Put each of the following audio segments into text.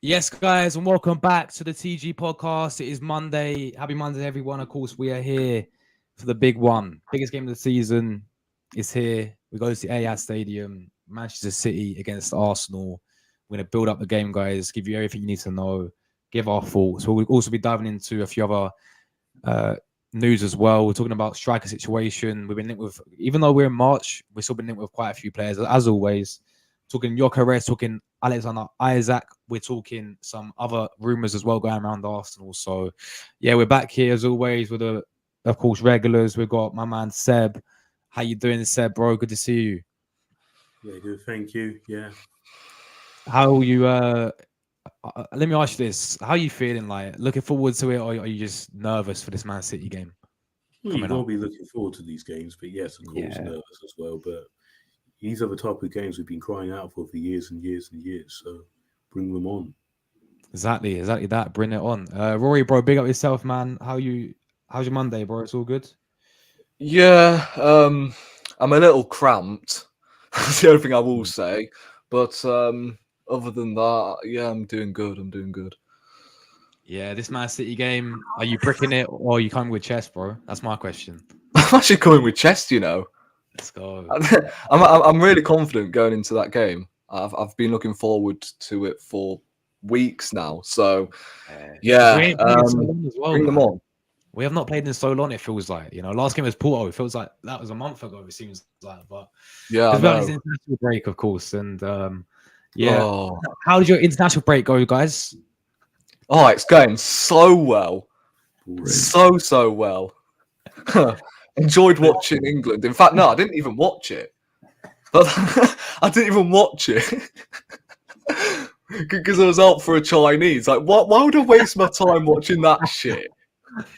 Yes, guys, and welcome back to the TG podcast. It is Monday. Happy Monday, everyone. Of course, we are here for the big one. Biggest game of the season is here. We go to the Etihad Stadium, Manchester City against Arsenal. We're going to build up the game, guys, give you everything you need to know, give our thoughts. We'll also be diving into a few other news as well. We're talking about striker situation. We've been linked with, even though we're in March, we've still been linked with quite a few players, as always. Talking Gyökeres, talking Alexander Isaac. We're talking some other rumours as well going around Arsenal. So, yeah, we're back here as always with, of course, regulars. We've got my man Seb. How you doing, Seb, bro? Good to see you. Yeah, good. Thank you. Yeah. How are you? Let me ask you this: how are you feeling? Like, looking forward to it, or are you just nervous for this Man City game? Well, you've got to be looking forward to these games, but yes, of course, nervous as well. But these are the type of games we've been crying out for years and years and years. So bring them on. Exactly that. Bring it on. Rory, bro, big up yourself, man. How's your Monday, bro? It's all good? Yeah, I'm a little cramped. That's the only thing I will say. But other than that, yeah, I'm doing good. I'm doing good. Yeah, this Man City game, are you bricking it or are you coming with chest, bro? That's my question. I'm actually coming with chest, you know. Let's go. I'm really confident going into that game. I've been looking forward to it for weeks now. So yeah, We ain't played in so long as well, bring them man. on. We have not played in so long. It feels like, last game was Porto. It feels like that was a month ago. It seems like, but Yeah, because we had this I know. international break, of course, and yeah. Oh. How did your international break go, guys? Oh, it's going so well. Already. So well. Enjoyed watching England. In fact, no, I didn't even watch it. I didn't even watch it because I was out for a Chinese. Like, why would I waste my time watching that shit?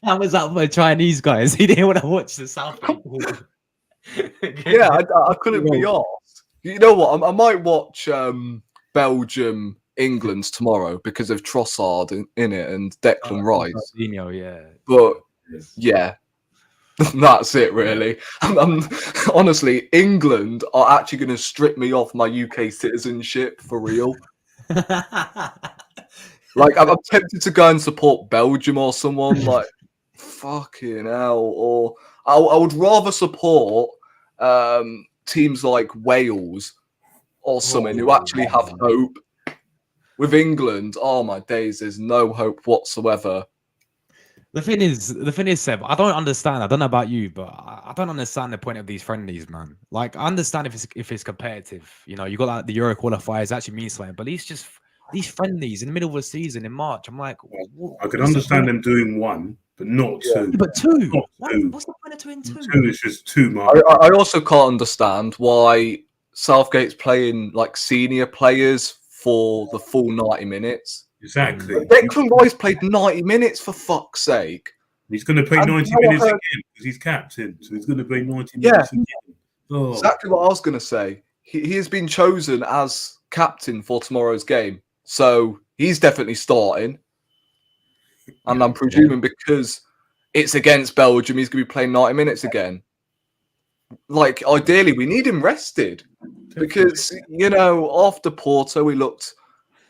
How was that for the Chinese guys? He didn't want to watch the South. Yeah, I couldn't be asked. You know what? I might watch Belgium, England tomorrow because of Trossard in it and Declan Rice. Yeah. But yeah. That's it, really. I'm honestly, England are actually going to strip me off my UK citizenship for real. Like, I'm tempted to go and support Belgium or someone. Like, fucking hell. Or I would rather support teams like Wales or something who actually have hope. With England, oh my days, there's no hope whatsoever. The thing is, Seb, I don't understand. I don't know about you, but I don't understand the point of these friendlies, man. Like, I understand if it's competitive. You got like the Euro qualifiers actually mean something, but these friendlies in the middle of the season in March, I'm like, I can understand them doing one, but not two. Yeah, but two. Not two. What's the point of doing two? Two is just too much. I also can't understand why Southgate's playing like senior players for the full 90 minutes. Exactly. Declan Rice played 90 minutes for fuck's sake. He's going to play 90 minutes again because he's captain. So he's going to play 90 minutes again. Oh. Exactly what I was going to say. He has been chosen as captain for tomorrow's game. So he's definitely starting. And I'm presuming because it's against Belgium, he's going to be playing 90 minutes again. Like, ideally, we need him rested. Because, after Porto, we looked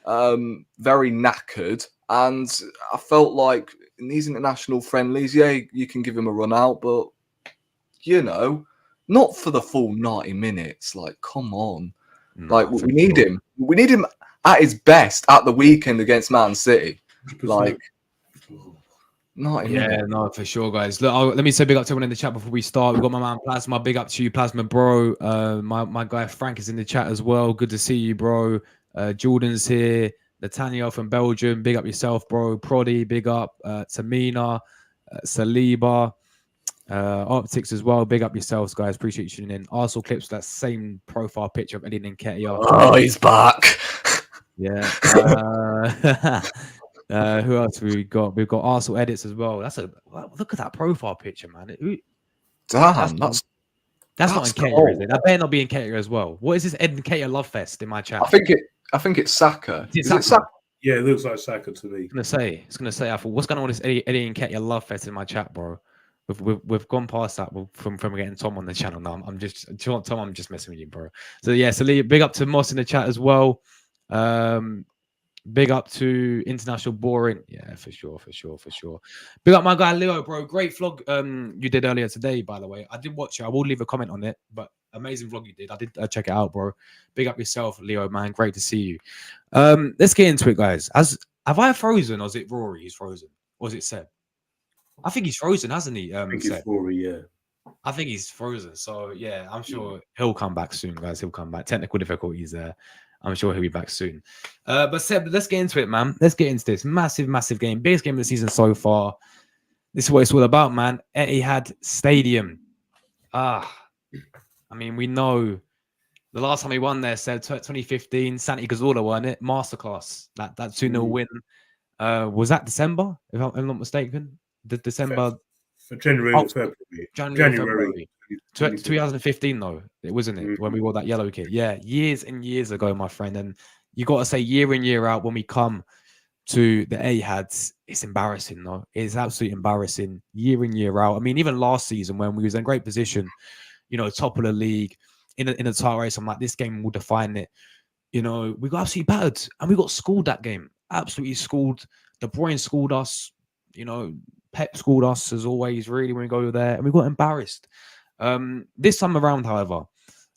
very knackered, and I felt like in these international friendlies, yeah, you can give him a run out, but not for the full 90 minutes. Like, come on, like we need him. We need him at his best at the weekend against Man City. 100%. Like, 90 minutes. No, for sure, guys. Look, let me say big up to everyone in the chat before we start. We've got my man Plasma. Big up to you, Plasma, bro. My guy Frank is in the chat as well. Good to see you, bro. Jordan's here. Nathaniel from Belgium. Big up yourself, bro. Proddy, big up. Tamina, Saliba, Optics as well. Big up yourselves, guys. Appreciate you tuning in. Arsenal clips, that same profile picture of Eddie Nketiah. Oh, he's back. Yeah. Who else have we got? We've got Arsenal edits as well. Look at that profile picture, man. Damn, that's not Nketiah, is it? That better not be Nketiah as well. What is this Ed Nketiah love fest in my chat? I think it's Saka. Is it Saka? Yeah, it looks like Saka to me. It's gonna say. I thought, what's going on with this Eddie Nketiah love fest in my chat, bro? We've gone past that from getting Tom on the channel now. I'm just messing with you, bro. So yeah, so big up to Moss in the chat as well. Big up to International Boring. Yeah, for sure. Big up my guy Leo, bro. Great vlog you did earlier today, by the way. I did watch it. I will leave a comment on it, but amazing vlog you did. I did check it out, bro. Big up yourself, Leo, man. Great to see you. Let's get into it, guys. Have I frozen, or is it Rory who's frozen? Or is it Seb? I think he's frozen, hasn't he? I think it's Rory, yeah. I think he's frozen. So yeah, I'm sure he'll come back soon, guys. He'll come back. Technical difficulties there. I'm sure he'll be back soon. But Seb, let's get into it, man. Let's get into this massive game. Biggest game of the season so far. This is what it's all about, man. Etihad Stadium. I mean, we know the last time we won there, Seb, 2015, Santi Cazorla won it. Masterclass. That 2-0 win. Was that December, if I'm not mistaken? December. January or February. January. 2015 though, it wasn't it when we wore that yellow kit. Yeah, years and years ago, my friend. And you got to say, year in year out, when we come to the Etihads, it's embarrassing, though. It's absolutely embarrassing year in, year out. I mean, even last season when we was in great position, top of the league, in a title race, I'm like, this game will define it. We got absolutely battered and we got schooled that game. Absolutely schooled. De Bruyne schooled us. Pep schooled us as always, really, when we go there. And we got embarrassed. This time around, however,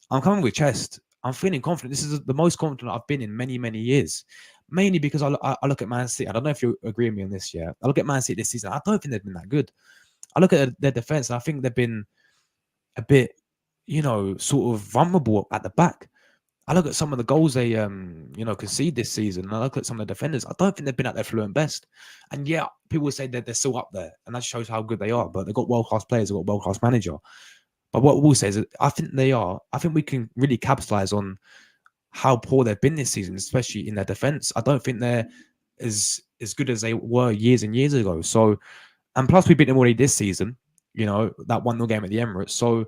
I'm coming with chest. I'm feeling confident. This is the most confident I've been in many, many years. Mainly because I look at Man City. I don't know if you agree with me on this, yeah. I look at Man City this season. I don't think they've been that good. I look at their defense and I think they've been a bit, sort of vulnerable at the back. I look at some of the goals they, concede this season. And I look at some of the defenders. I don't think they've been at their fluent best. And yeah, people say that they're still up there. And that shows how good they are. But they've got world-class players. They've got a world-class manager. But what we'll say is that I think they are. I think we can really capitalize on how poor they've been this season, especially in their defense. I don't think they're as good as they were years and years ago. So, and plus we beat them already this season, that 1-0 game at the Emirates. So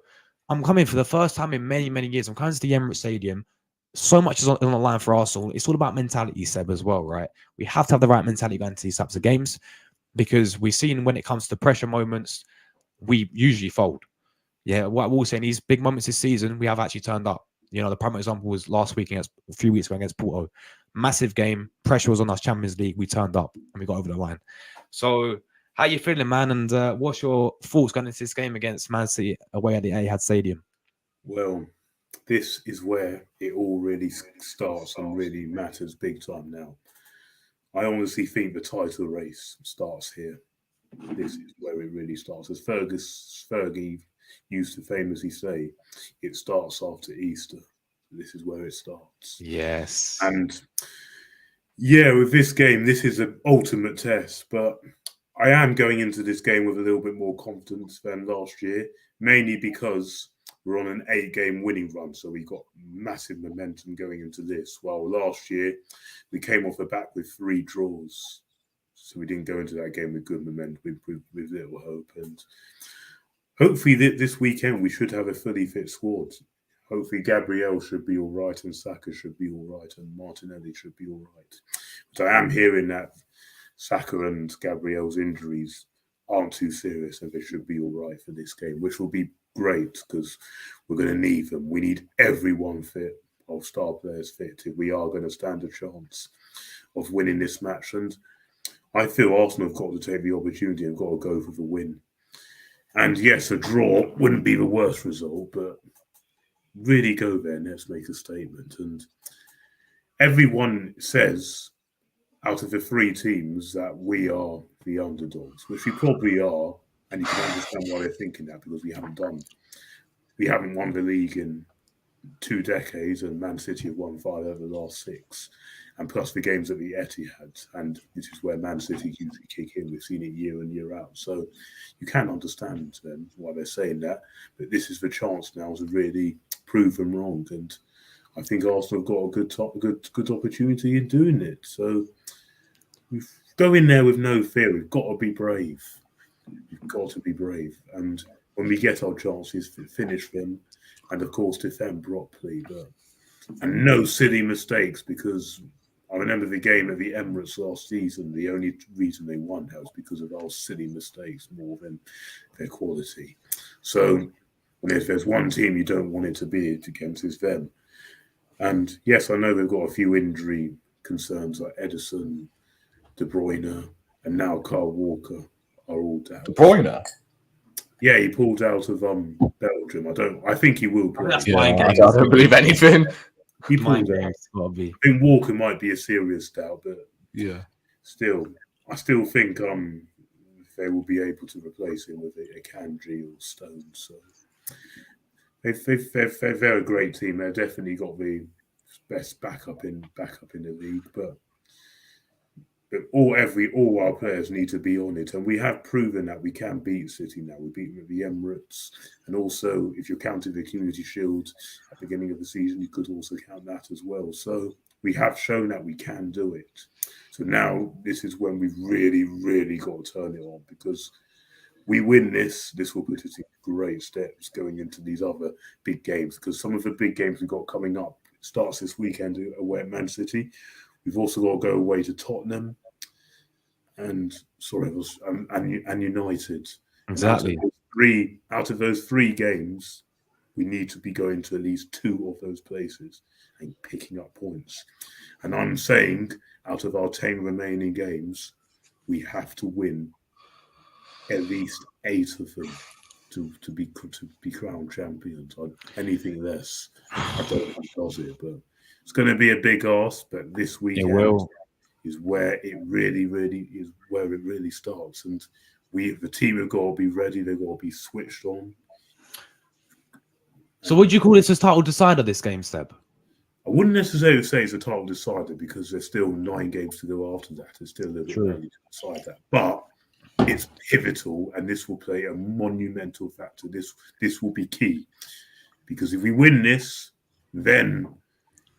I'm coming for the first time in many, many years. I'm coming to the Emirates Stadium. So much is on the line for Arsenal. It's all about mentality, Seb, as well, right? We have to have the right mentality going into these types of games because we've seen when it comes to pressure moments, we usually fold. Yeah, what I will say in these big moments this season, we have actually turned up. The prime example was last week a few weeks ago against Porto. Massive game. Pressure was on us, Champions League. We turned up and we got over the line. So, how you feeling, man? And what's your thoughts going into this game against Man City away at the Etihad Stadium? Well, this is where it all really starts and really matters big time now. I honestly think the title race starts here. This is where it really starts. As Fergie used to famously say, it starts after Easter. This is where it starts. Yes. And yeah, with this game, this is an ultimate test. But I am going into this game with a little bit more confidence than last year, mainly because we're on an 8-game winning run. So we got massive momentum going into this. While last year, we came off the back with 3 draws. So we didn't go into that game with good momentum, with little hope. And hopefully this weekend we should have a fully fit squad. Hopefully Gabriel should be all right and Saka should be all right and Martinelli should be all right. But I am hearing that Saka and Gabriel's injuries aren't too serious and they should be all right for this game, which will be great because we're going to need them. We need everyone fit, our star players fit, if we are going to stand a chance of winning this match. And I feel Arsenal have got to take the opportunity and got to go for the win. And yes, a draw wouldn't be the worst result, but really go there and let's make a statement. And everyone says out of the 3 teams that we are the underdogs, which we probably are. And you can understand why they're thinking that because we haven't won the league in 2 decades and Man City have won 5 over the last 6. And plus the games at the Etihad. And this is where Man City usually kick in. We've seen it year in, year out. So you can understand them why they're saying that. But this is the chance now to really prove them wrong. And I think Arsenal have got a good opportunity in doing it. So we go in there with no fear. We've got to be brave. We've got to be brave. And when we get our chances, finish them. And of course, defend properly. And no silly mistakes because I remember the game at the Emirates last season. The only reason they won was because of our silly mistakes more than their quality. So if there's one team you don't want it to be against, it's them. And yes, I know they've got a few injury concerns like Edison, De Bruyne, and now Kyle Walker are all down. De Bruyne? Yeah, he pulled out of Belgium. I think he will play. I don't believe anything. He pulled out. I think Walker might be a serious doubt, but yeah, I still think they will be able to replace him with a Kanji or Stone. So they're a great team. They've definitely got the best backup in the league, but all our players need to be on it, and we have proven that we can beat City now. We beat them at the Emirates, and also if you're counting the Community Shield at the beginning of the season, you could also count that as well. So we have shown that we can do it. So now this is when we've really, really got to turn it on because we win this will put us in great steps going into these other big games because some of the big games we've got coming up starts this weekend away at Man City. We've also got to go away to Tottenham. and and United. Exactly. And out of those three games, we need to be going to at least two of those places and picking up points. And I'm saying, out of our 10 remaining games, we have to win at least 8 of them to be crowned champions. Anything less, I don't think does it. But it's going to be a big ask. But this weekend is where it really starts. And the team have got to be ready. They've got to be switched on. So would you call this a title decider, this game, Steb? I wouldn't necessarily say it's a title decider because there's still 9 games to go after that. It's still a little bit early to decide that. But it's pivotal, and this will play a monumental factor. This will be key. Because if we win this, then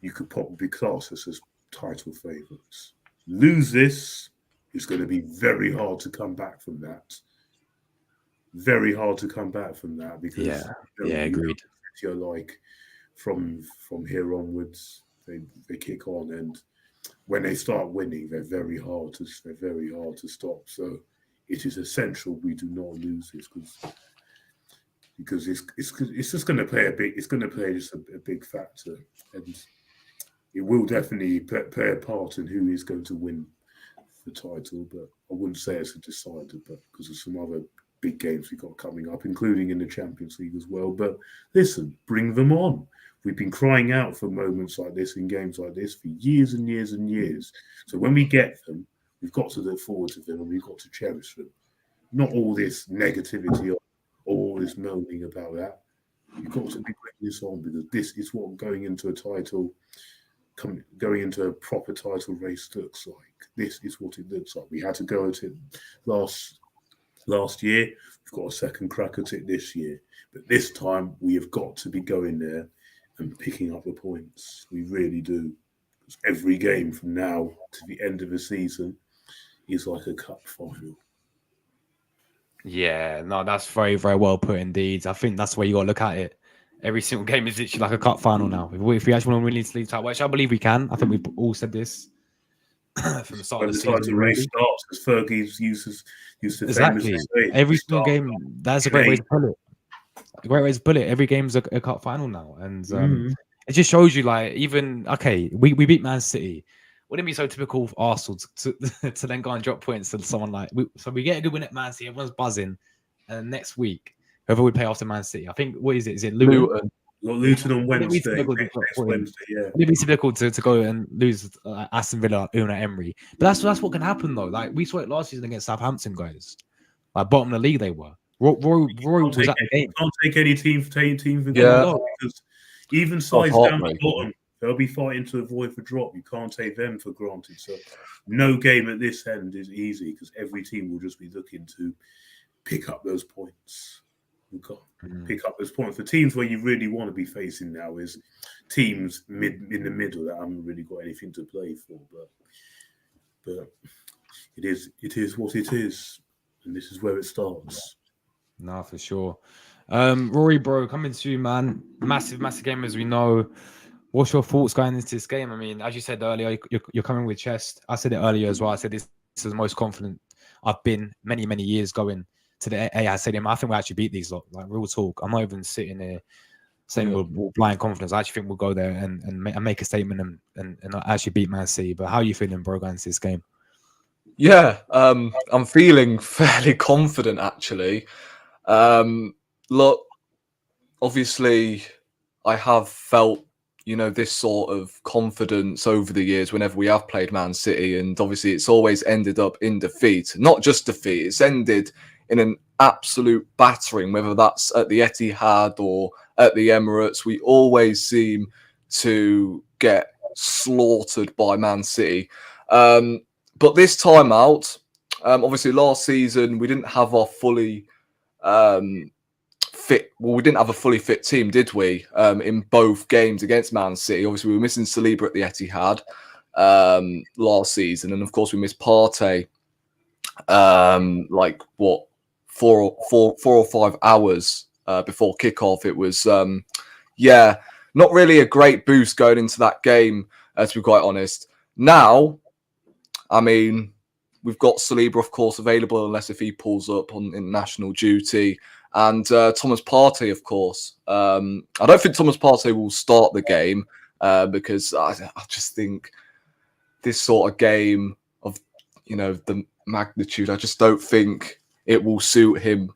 you could probably class us as title favourites. Lose this, it's going to be very hard to come back from that. Very hard to come back from that because agreed. You're like from here onwards, they kick on, and when they start winning, they're very hard to stop. So it is essential we do not lose this because it's just going to play a big factor, and it will definitely play a part in who is going to win the title. But I wouldn't say it's a decider, but because of some other big games we've got coming up, including in the Champions League as well. But listen, bring them on. We've been crying out for moments like this in games like this for years and years and years. So when we get them, we've got to look forward to them and we've got to cherish them. Not all this negativity or all this moaning about that. You've got to be bringing this on because this is what going into a proper title race looks like. This is what it looks like. We had to go at it last year. We've got a second crack at it this year. But this time we have got to be going there and picking up the points. We really do. Because every game from now to the end of the season is like a cup final. Yeah, no, that's very, very well put indeed. I think that's the way you got to look at it. Every single game is literally like a cup final now. If we actually want to win this league title, which I believe we can. I think we've all said this from the start of the season. The race starts, as Fergie's used to exactly. Say, every single game, that's a great way to put it. A great way to put it. Every game's a cup final now, and it just shows you, like, even we beat Man City. Wouldn't it be so typical of Arsenal to then go and drop points to someone like we get a good win at Man City, everyone's buzzing, and next week whoever we play after Man City, I think what is it? Is it Luton? Luton on Wednesday. It'd be typical to go and lose Aston Villa, Una Emery. But that's what can happen though. Like we saw it last season against Southampton, guys. Like bottom of the league, they were. Roy was at the game. Can't take any team for because even sides down the bottom, they'll be fighting to avoid the drop. You can't take them for granted. So no game at this end is easy because every team will just be looking to pick up those points. Pick up those points. The teams where you really want to be facing now is teams in the middle that haven't really got anything to play for. But it is what it is, and this is where it starts. No, for sure. Rory, bro, coming to you, man. Massive game, as we know. What's your thoughts going into this game? I mean, as you said earlier, you're coming with chest. I said it earlier as well. I said this is the most confident I've been many years going to the Etihad Stadium. I think we'll actually beat these lot. Like real talk. I'm not even sitting here saying we're blind confidence. I actually think we'll go there and make a statement and actually beat Man City. But how are you feeling, bro, going into this game? Yeah, I'm feeling fairly confident actually. Look, obviously, I have felt this sort of confidence over the years whenever we have played Man City, and obviously it's always ended up in defeat. Not just defeat; it's ended in an absolute battering, whether that's at the Etihad or at the Emirates. We always seem to get slaughtered by Man City. But this time out, obviously last season we didn't have our fully fit. Well, we didn't have a fully fit team, did we? In both games against Man City. Obviously, we were missing Saliba at the Etihad last season, and of course we missed Partey. Like what, 4 or 5 hours before kickoff. It was not really a great boost going into that game, to be quite honest. Now, I mean, we've got Saliba, of course, available unless if he pulls up on international duty. And Thomas Partey, of course. I don't think Thomas Partey will start the game because I just think this sort of game of, the magnitude, I just don't think it will suit him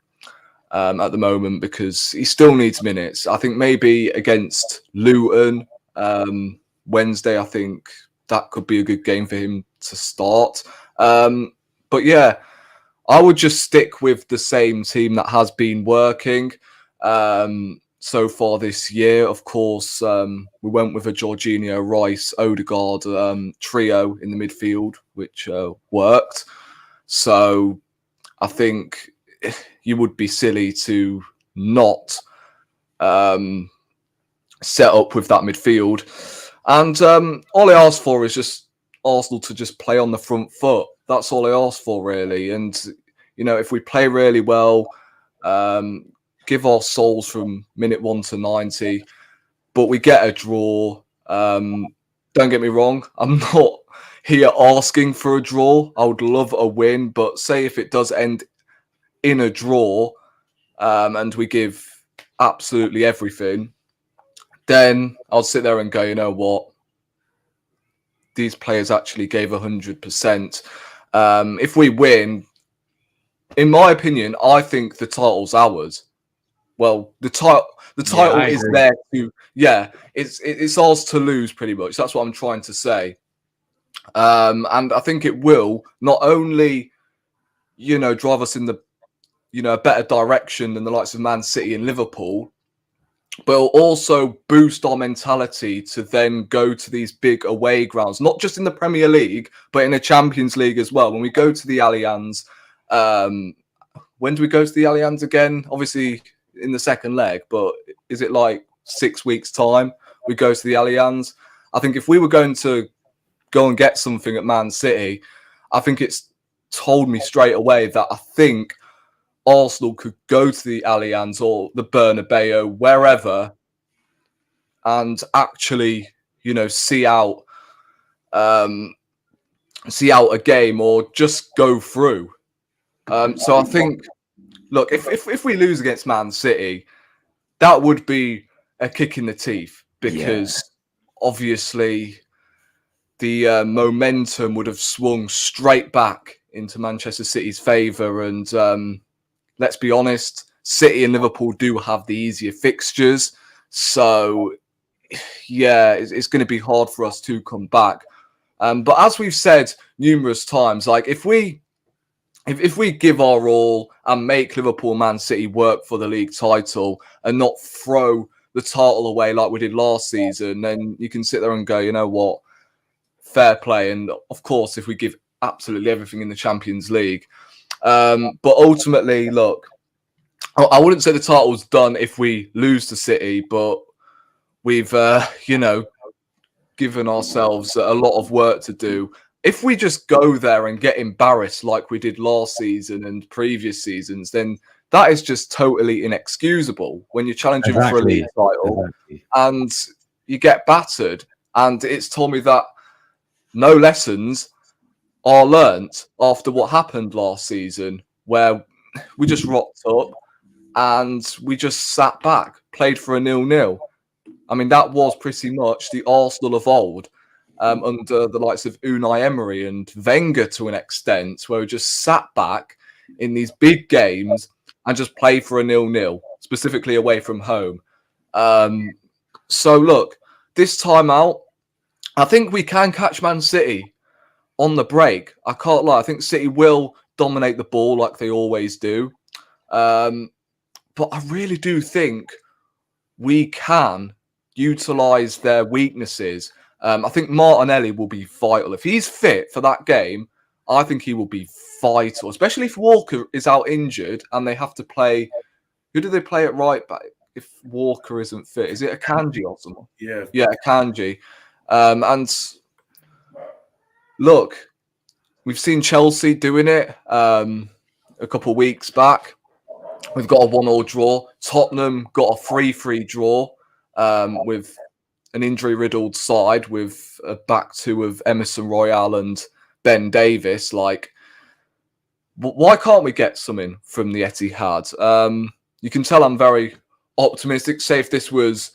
at the moment because he still needs minutes. I think maybe against Luton Wednesday, I think that could be a good game for him to start. But yeah, I would just stick with the same team that has been working so far this year. Of course, we went with a Jorginho, Rice, Odegaard trio in the midfield, which worked. So I think you would be silly to not set up with that midfield. And all I ask for is just Arsenal to just play on the front foot. That's all I ask for, really. And, if we play really well, give our souls from minute 1 to 90, but we get a draw. Don't get me wrong, I'm not here asking for a draw. I would love a win, but say if it does end in a draw and we give absolutely everything, then I'll sit there and go, you know what? These players actually gave 100%. If we win, in my opinion, I think the title's ours. Well, the title is there to, it's ours to lose pretty much. That's what I'm trying to say. And I think it will not only, drive us in the, a better direction than the likes of Man City and Liverpool, but it'll also boost our mentality to then go to these big away grounds, not just in the Premier League, but in the Champions League as well. When we go to the Allianz, when do we go to the Allianz again? Obviously in the second leg, but is it like 6 weeks' time we go to the Allianz? I think if we were going to go and get something at Man City, I think it's told me straight away that I think Arsenal could go to the Allianz or the Bernabeu, wherever, and actually, see out a game or just go through. So I think, look, if we lose against Man City, that would be a kick in the teeth because obviously the momentum would have swung straight back into Manchester City's favour. And let's be honest, City and Liverpool do have the easier fixtures. So, yeah, it's going to be hard for us to come back. But as we've said numerous times, like if we give our all and make Liverpool, Man City work for the league title and not throw the title away like we did last season, then you can sit there and go, you know what, fair play. And of course, if we give absolutely everything in the Champions League. But ultimately, look, I wouldn't say the title's done if we lose to City, but we've, given ourselves a lot of work to do. If we just go there and get embarrassed like we did last season and previous seasons, then that is just totally inexcusable when you're challenging for a league title and you get battered. And it's told me that no lessons are learnt after what happened last season, where we just rocked up and we just sat back, played for a 0-0. I mean, that was pretty much the Arsenal of old, under the likes of Unai Emery and Wenger to an extent, where we just sat back in these big games and just played for a 0-0, specifically away from home. So, look, this time out, I think we can catch Man City on the break. I can't lie. I think City will dominate the ball like they always do. But I really do think we can utilise their weaknesses. I think Martinelli will be vital. If he's fit for that game, I think he will be vital, especially if Walker is out injured and they have to play. Who do they play at right back if Walker isn't fit? Is it Akanji or someone? Yeah, Akanji. And look, we've seen Chelsea doing it a couple of weeks back. We've got a 1-1 draw. Tottenham got a 3-3 draw with an injury-riddled side with a back two of Emerson Royale and Ben Davis. Like, why can't we get something from the Etihad? You can tell I'm very optimistic. Say if this was,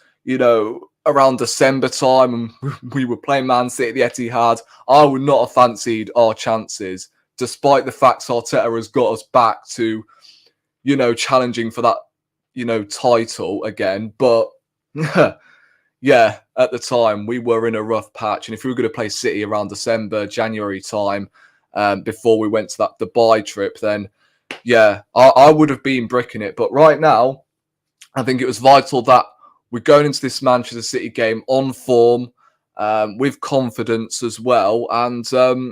around December time and we were playing Man City at the Etihad, I would not have fancied our chances, despite the fact Arteta has got us back to, challenging for that, title again. But yeah, at the time we were in a rough patch. And if we were going to play City around December, January time, before we went to that Dubai trip, then yeah, I would have been bricking it. But right now, I think it was vital that we're going into this Manchester City game on form, with confidence as well. And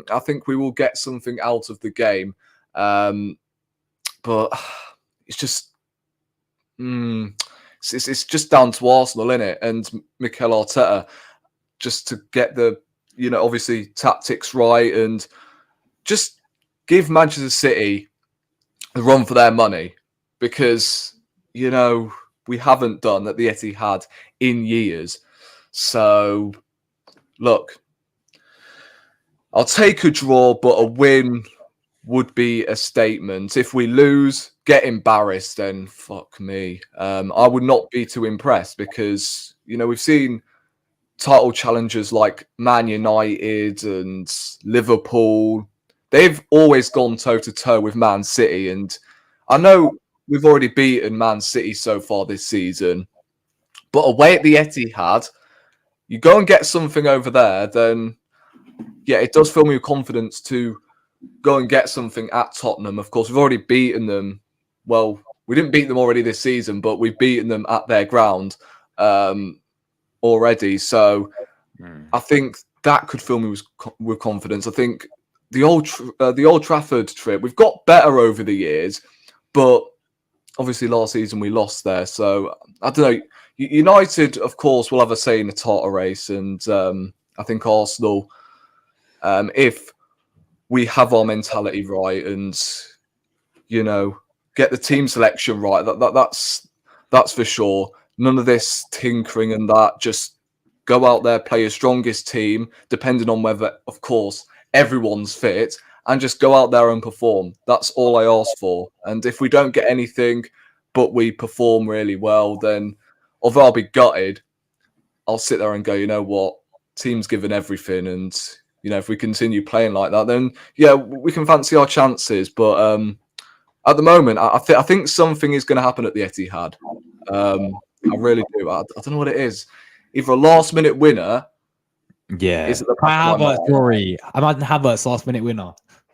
I think we will get something out of the game. But it's just, it's just down to Arsenal, isn't it? And Mikel Arteta, just to get the, obviously tactics right and just give Manchester City the run for their money, because, we haven't done at the Etihad in years. So, look, I'll take a draw, but a win would be a statement. If we lose, get embarrassed, then fuck me. I would not be too impressed because, we've seen title challengers like Man United and Liverpool. They've always gone toe-to-toe with Man City. And I know we've already beaten Man City so far this season, but away at the Etihad, you go and get something over there, then yeah, it does fill me with confidence to go and get something at Tottenham. Of course, we've already beaten them. Well, we didn't beat them already this season, but we've beaten them at their ground already. So I think that could fill me with confidence. I think the Old Trafford trip, we've got better over the years, but obviously last season we lost there. So I don't know. United, of course, will have a say in the title race, and I think Arsenal, if we have our mentality right and get the team selection right, that's for sure. None of this tinkering and that. Just go out there, play your strongest team, depending on whether, of course, everyone's fit, and just go out there and perform. That's all I ask for. And if we don't get anything, but we perform really well, then although I'll be gutted, I'll sit there and go, you know what, team's given everything. And, if we continue playing like that, then yeah, we can fancy our chances. But at the moment, I think something is going to happen at the Etihad. I really do. I don't know what it is. Either a last minute winner. Yeah. Havertz story. Imagine Havertz last minute winner.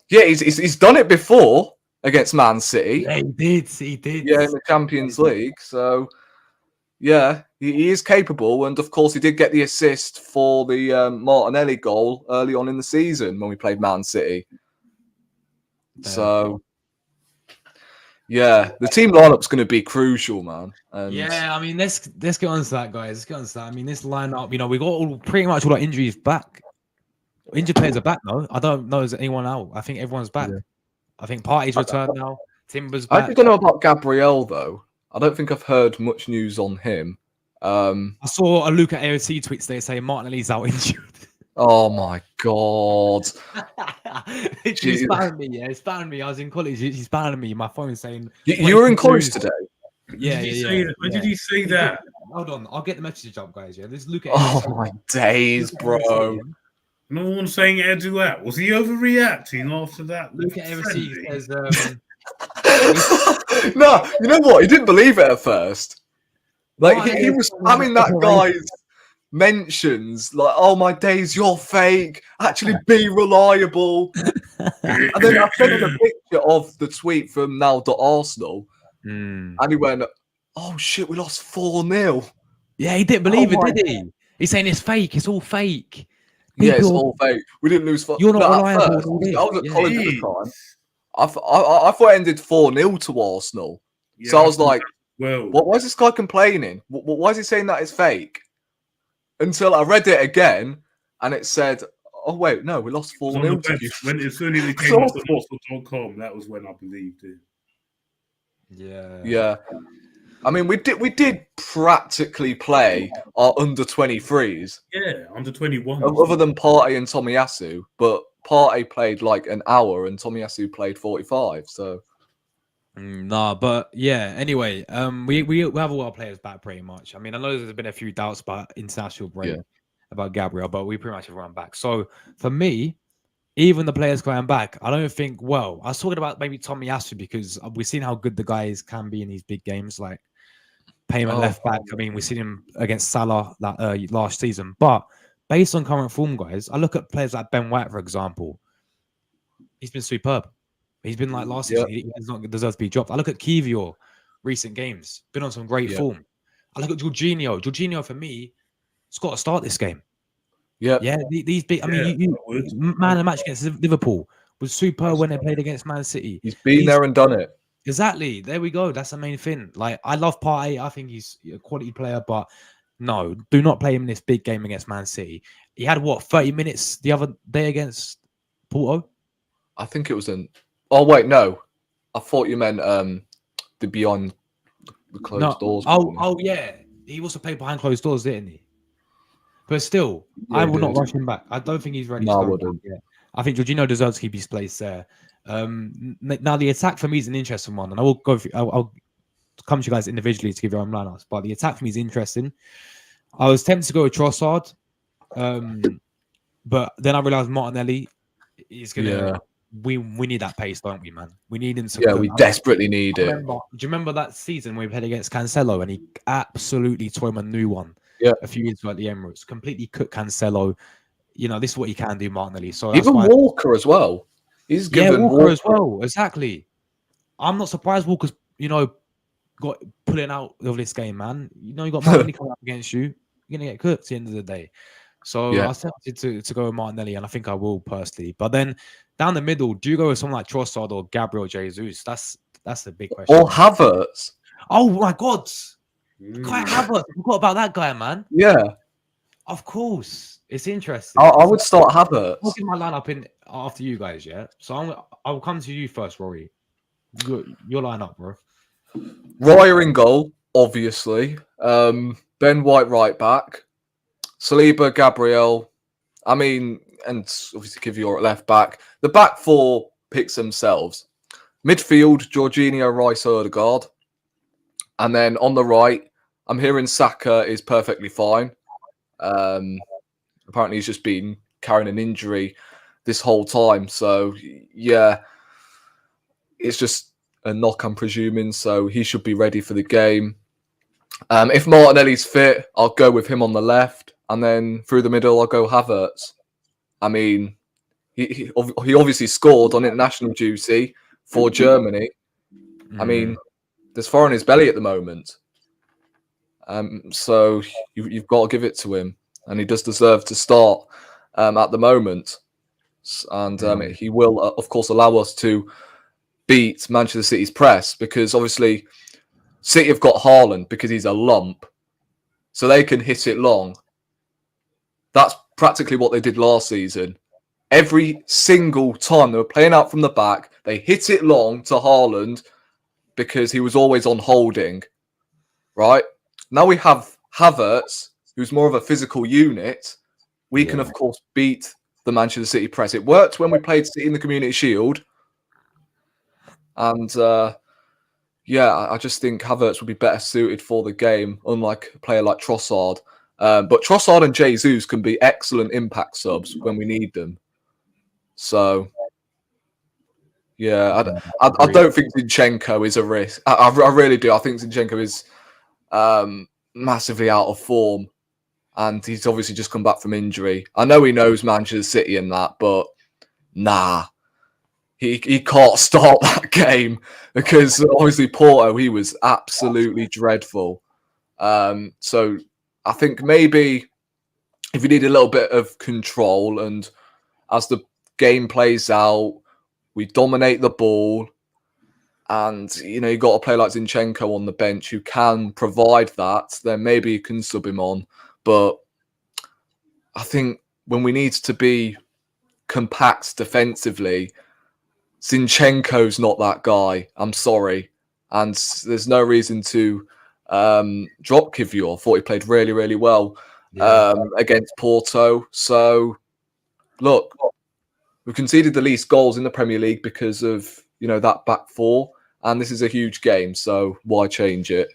Yeah, he's done it before against Man City. Yeah, he did. Yeah, in the Champions League. So, yeah, he is capable. And, of course, he did get the assist for the Martinelli goal early on in the season when we played Man City. So, yeah, the team lineup's going to be crucial, man. And yeah, I mean, let's get on to that, guys. Let's get on to that. I mean, this lineup, we got pretty much all our injuries back. Injured players are back, though. I don't know, is anyone out? I think everyone's back. Yeah. I think Partey's returned now. Timber's back. I don't know about Gabriel, though. I don't think I've heard much news on him. I saw a Luca AOC tweet today saying Martinelli's out injured. Oh, my God. She's spamming me, yeah. It's spamming me. I was in college. She's spamming me. My phone saying... You were in college today? Yeah, When did you say that? Hold on. I'll get the message up, guys. Yeah, this Luca AOC. Oh, my days, bro. No one saying Edu that. Was he overreacting after that? Luca AOC says... No, you know what? He didn't believe it at first. Like, he was spamming that guy's mentions, like, oh, my days, you're fake. Actually, be reliable. And then I sent him a picture of the tweet from now.arsenal. And he went, oh, shit, we lost 4-0. Yeah, he didn't believe it, did he? He's saying it's fake. It's all fake. People... Yeah, it's all fake. We didn't lose 4-0. You're not reliable. I was at college at the time. I thought it ended 4-0 to Arsenal. Yeah, so I was like, well, why is this guy complaining? Why is he saying that it's fake? Until I read it again, and it said, oh, wait, no, we lost 4-0 to you. As soon as it came off the Arsenal.com, that was when I believed it. Yeah. I mean, we did practically play our under-23s. Yeah, under-21. Other than Partey and Tomiyasu, but Partey played like an hour and Tomiyasu played 45. So Nah, but yeah. Anyway, we have all our players back pretty much. I mean, I know there's been a few doubts about international break about Gabriel, but we pretty much have run back. So for me, even the players coming back, I don't think. Well, I was talking about maybe Tomiyasu because we've seen how good the guys can be in these big games, like payment left back. I mean, we've seen him against Salah that last season. But based on current form, guys, I look at players like Ben White, for example. He's been superb. He's been like last season. He does not deserve to be dropped. I look at Kivior, recent games, been on some great form. I look at Jorginho. Jorginho, for me, has got to start this game. Yeah. These big. I mean, you man of the match against Liverpool was superb when they played against Man City. He's been there and done it. Exactly. There we go. That's the main thing. Like, I love Partey. I think he's a quality player, but no, do not play him in this big game against Man City. He had 30 minutes the other day against Porto. I think it was Oh wait, no. I thought you meant the beyond the closed doors. Oh yeah. He also played behind closed doors, didn't he? But still, I will not rush him back. I don't think he's ready. No, I wouldn't. I think Jorginho deserves to keep his place there. Now the attack for me is an interesting one, and I will go through, I'll come to you guys individually to give your own lineups. But the attack for me is interesting. I was tempted to go with Trossard, but then I realized Martinelli is gonna. We need that pace, don't we, man? We need him to. Yeah, we desperately need it. Do you remember that season when we played against Cancelo and he absolutely tore him a new one? Yeah, a few years ago at the Emirates, completely cooked Cancelo. You know, this is what he can do, Martinelli. So even Walker as well. He's given Walker as well. Exactly. I'm not surprised Walker's got pulling out of this game, man. You know, you got Martinelli coming up against you. You're gonna get cooked at the end of the day. So I was tempted to go with Martinelli, and I think I will personally. But then down the middle, do you go with someone like Trossard or Gabriel Jesus? That's the big question. Or Havertz. Oh my God, Kai Havertz. I forgot about that guy, man. Yeah, of course. It's interesting. I would start Havertz. I'll give my lineup in after you guys, yeah. So I'll come to you first, Rory. Your lineup, bro. Raya in goal, obviously. Ben White right back. Saliba, Gabriel. I mean, and obviously Kivior at left back. The back four picks themselves. Midfield, Jorginho, Rice, Odegaard. And then on the right, I'm hearing Saka is perfectly fine. Apparently he's just been carrying an injury this whole time. So, yeah, it's just a knock, I'm presuming. So he should be ready for the game. If Martinelli's fit, I'll go with him on the left. And then through the middle, I'll go Havertz. I mean, he obviously scored on international duty for Germany. I mean, there's fire in his belly at the moment. So you've got to give it to him. And he does deserve to start at the moment. And he will, of course, allow us to beat Manchester City's press because obviously City have got Haaland because he's a lump. So they can hit it long. That's practically what they did last season. Every single time they were playing out from the back, they hit it long to Haaland because he was always on holding. Right? Now we have Havertz, who's more of a physical unit. We can, of course, beat the Manchester City press. It worked when we played City in the Community Shield. And, I just think Havertz would be better suited for the game, unlike a player like Trossard. But Trossard and Jesus can be excellent impact subs when we need them. So, I don't think Zinchenko is a risk. I really do. I think Zinchenko is massively out of form. And he's obviously just come back from injury. I know he knows Manchester City and that, but nah. He can't start that game because obviously Porto, he was absolutely dreadful. So I think maybe if you need a little bit of control and as the game plays out, we dominate the ball and, you got to play like Zinchenko on the bench who can provide that, then maybe you can sub him on. But I think when we need to be compact defensively, Zinchenko's not that guy. I'm sorry. And there's no reason to drop Kivior. I thought he played really, really well against Porto. So, look, We've conceded the least goals in the Premier League because of, that back four. And this is a huge game, so why change it?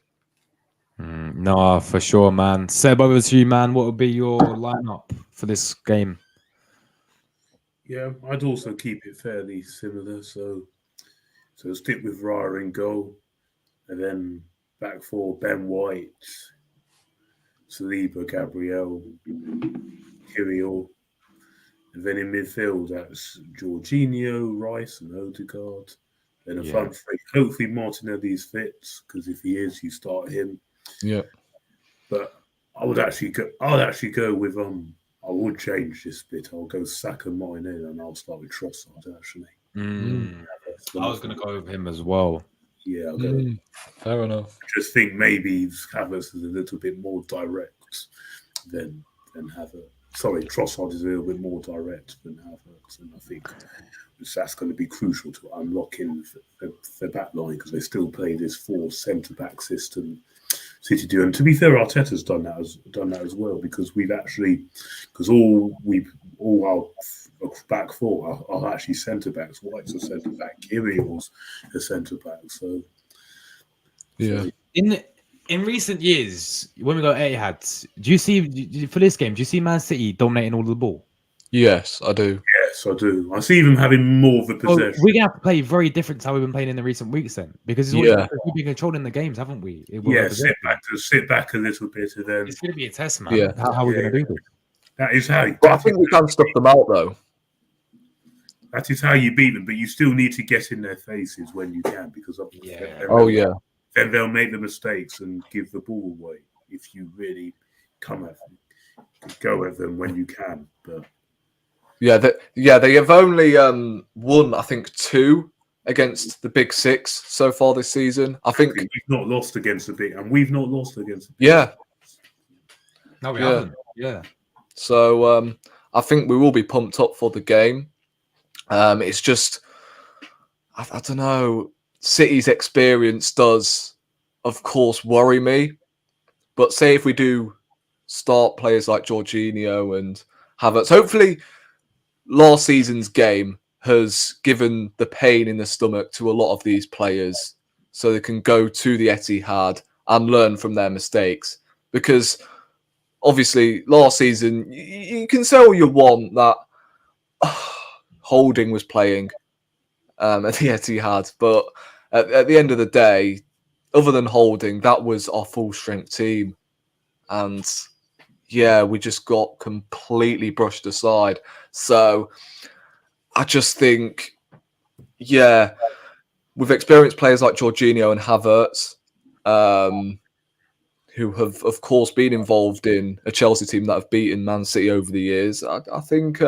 No, for sure, man. Seb, over to you, man. What would be your lineup for this game? Yeah, I'd also keep it fairly similar. So stick with Raya in goal, and then back four: Ben White, Saliba, Gabriel, Kirill, and then in midfield that's Jorginho, Rice, and Odegaard. Then a front three. Hopefully Martinelli's fit, because if he is, you start him. Yeah. But I would actually go with I would change this bit. I'll go Saka, Mane, and I'll start with Trossard actually. I was going to go with him as well. Yeah, I'll go. Fair enough. I just think maybe Havertz is a little bit more direct than Havertz. Sorry, Trossard is a little bit more direct than Havertz, and I think that's going to be crucial to unlocking the back line, because they still play this 4 centre-back system. City do, and to be fair, Arteta's done that as well, because all our back four are actually centre backs. White's a centre back, Kirill's a centre back. So yeah. In recent years, when we got Etihad, do you see for this game? Do you see Man City dominating all of the ball? Yes, I do. Yes, I do. I see them having more of the possession. We're gonna have to play very different to how we've been playing in the recent weeks, then, because we've been controlling the games, haven't we? Sit back a little bit, and then it's going to be a test, man. Yeah. How are we going to do this? That is how. But I think we can stop them out, though. That is how you beat them, but you still need to get in their faces when you can, because then they'll make the mistakes and give the ball away if you really come at them. Go at them when you can, but. They have only won, I think, 2 against the Big Six so far this season. I think we've not lost against the big, and we've not lost against the big. Yeah. No, we haven't. Yeah. So I think we will be pumped up for the game. It's just, I don't know, City's experience does, of course, worry me. But say if we do start players like Jorginho and Havertz, hopefully last season's game has given the pain in the stomach to a lot of these players so they can go to the Etihad and learn from their mistakes. Because obviously last season, you can say all you want that Holding was playing at the Etihad, but at the end of the day, other than Holding, that was our full strength team. And we just got completely brushed aside. So I just think, with experienced players like Jorginho and Havertz, who have, of course, been involved in a Chelsea team that have beaten Man City over the years, I think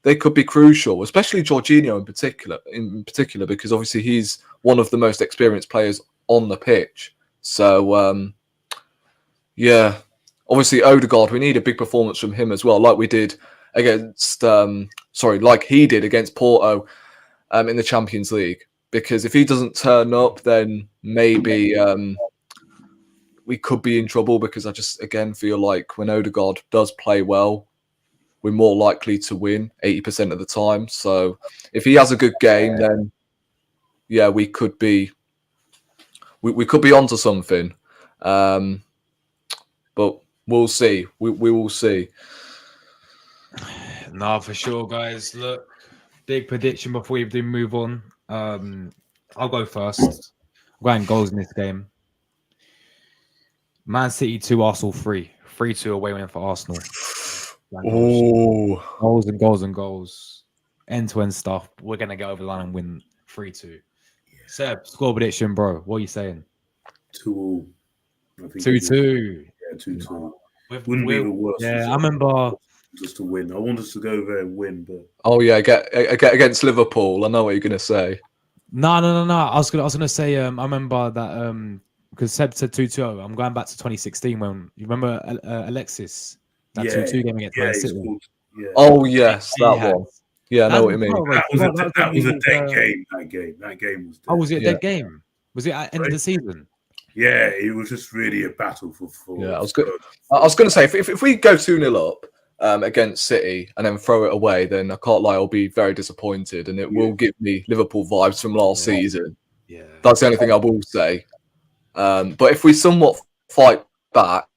they could be crucial, especially Jorginho in particular, because obviously he's one of the most experienced players on the pitch. So, obviously Odegaard, we need a big performance from him as well, like we did against, like he did against Porto in the Champions League. Because if he doesn't turn up, then maybe we could be in trouble, because I just, again, feel like when Odegaard does play well, we're more likely to win 80% of the time. So if he has a good game, then, we could be onto something. But we'll see. We will see. No, for sure, guys. Look, big prediction before we do move on. I'll go first. I'm going goals in this game. Man City 2, Arsenal 3. 3-2 away win for Arsenal. Oh, goals and goals and goals. End-to-end stuff. We're going to get over the line and win 3-2. Seb, score prediction, bro. What are you saying? 2-2. 2-2. Yeah, 2-2. Wouldn't be the worst. Yeah, I remember. Just to win. I want us to go there and win, but. Oh yeah, get against Liverpool. I know what you're gonna say. No. I was gonna say. I remember that because Seb said 2-2. I'm going back to 2016 when you remember Alexis that 2-2 game against Man City. Oh yes, that one. Yeah, I know what you mean. That was a dead game. That game was dead. Oh, was it a dead game? Was it at the end of the season? Yeah, it was just really a battle for. Yeah, I was going to say if we go 2-0 up, against City and then throw it away, then I can't lie, I'll be very disappointed, and it will give me Liverpool vibes from last season. Yeah, that's the only thing I will say. But if we somewhat fight back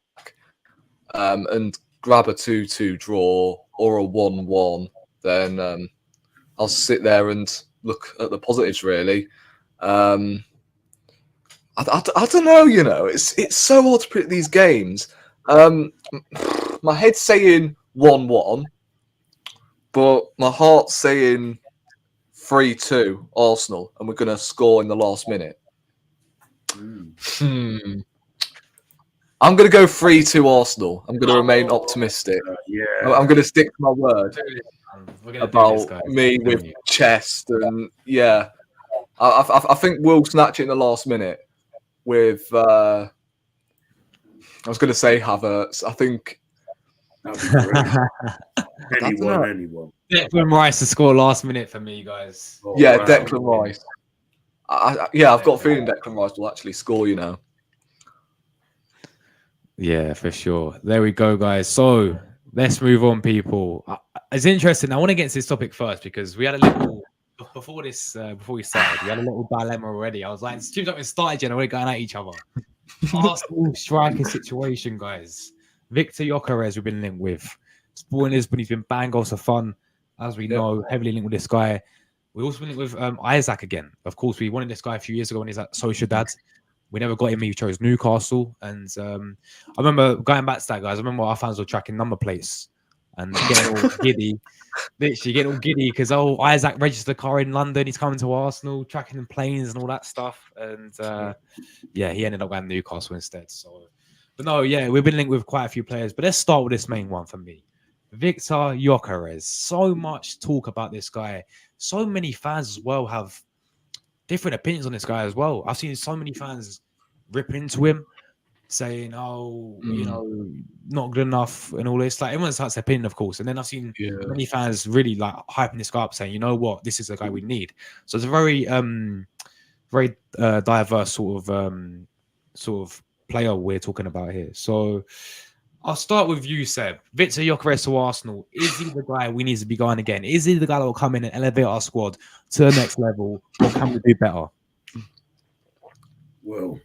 and grab a 2-2 draw or a 1-1, then I'll sit there and look at the positives. Really, I don't know. You know, it's so hard to predict these games. My head's saying 1-1, but my heart's saying 3-2 Arsenal, and we're going to score in the last minute. I'm going to go 3-2 Arsenal. I'm going to remain optimistic. I'm going to stick to my word about me with chest, and I think we'll snatch it in the last minute with. I was going to say Havertz. I think. Anyone. Declan Rice to score last minute for me, guys. Declan Rice. I've got a feeling Declan Rice will actually score. You know. Yeah, for sure. There we go, guys. So let's move on, people. It's interesting. I want to get into this topic first because we had a little before we started. We had a little dilemma already. I was like, it's too much started, and we're going at each other. Arsenal striker situation, guys. Victor Gyökeres we've been linked with. Sporting Lisbon, he's been bang goals for fun, as we know, heavily linked with this guy. We also been linked with Isaac again. Of course, we wanted this guy a few years ago when he's at Sociedad. We never got him. He chose Newcastle. And I remember going back to that, guys. I remember our fans were tracking number plates and getting all giddy. Literally getting all giddy because, Isaac registered a car in London. He's coming to Arsenal, tracking in planes and all that stuff. And he ended up going to Newcastle instead. So, but no, we've been linked with quite a few players. But let's start with this main one for me. Victor Gyökeres. So much talk about this guy. So many fans as well have different opinions on this guy as well. I've seen so many fans rip into him, saying, not good enough and all this. Like, everyone starts their opinion, of course. And then I've seen many fans really like hyping this guy up, saying, you know what, this is the guy we need. So it's a very, very diverse sort of player we're talking about here. So I'll start with you, Seb. Victor Gyökeres to Arsenal. Is he the guy we need to be going again? Is he the guy that will come in and elevate our squad to the next level? Or can we do better? Well,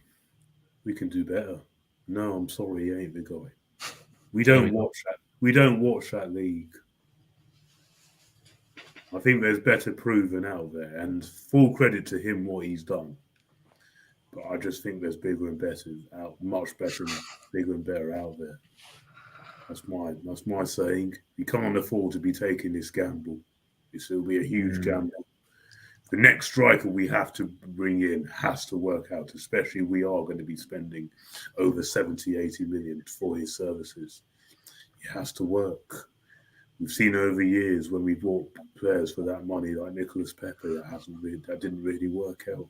we can do better. No, I'm sorry, he ain't the guy. We don't watch that league. I think there's better proven out there, and full credit to him what he's done. But I just think there's bigger and better much better, bigger and better out there. That's my saying. You can't afford to be taking this gamble. It'll be a huge gamble. The next striker we have to bring in has to work out, especially we are going to be spending over 70, 80 million for his services. It has to work. We've seen over years when we bought players for that money, like Nicolas Pepe, that didn't really work out.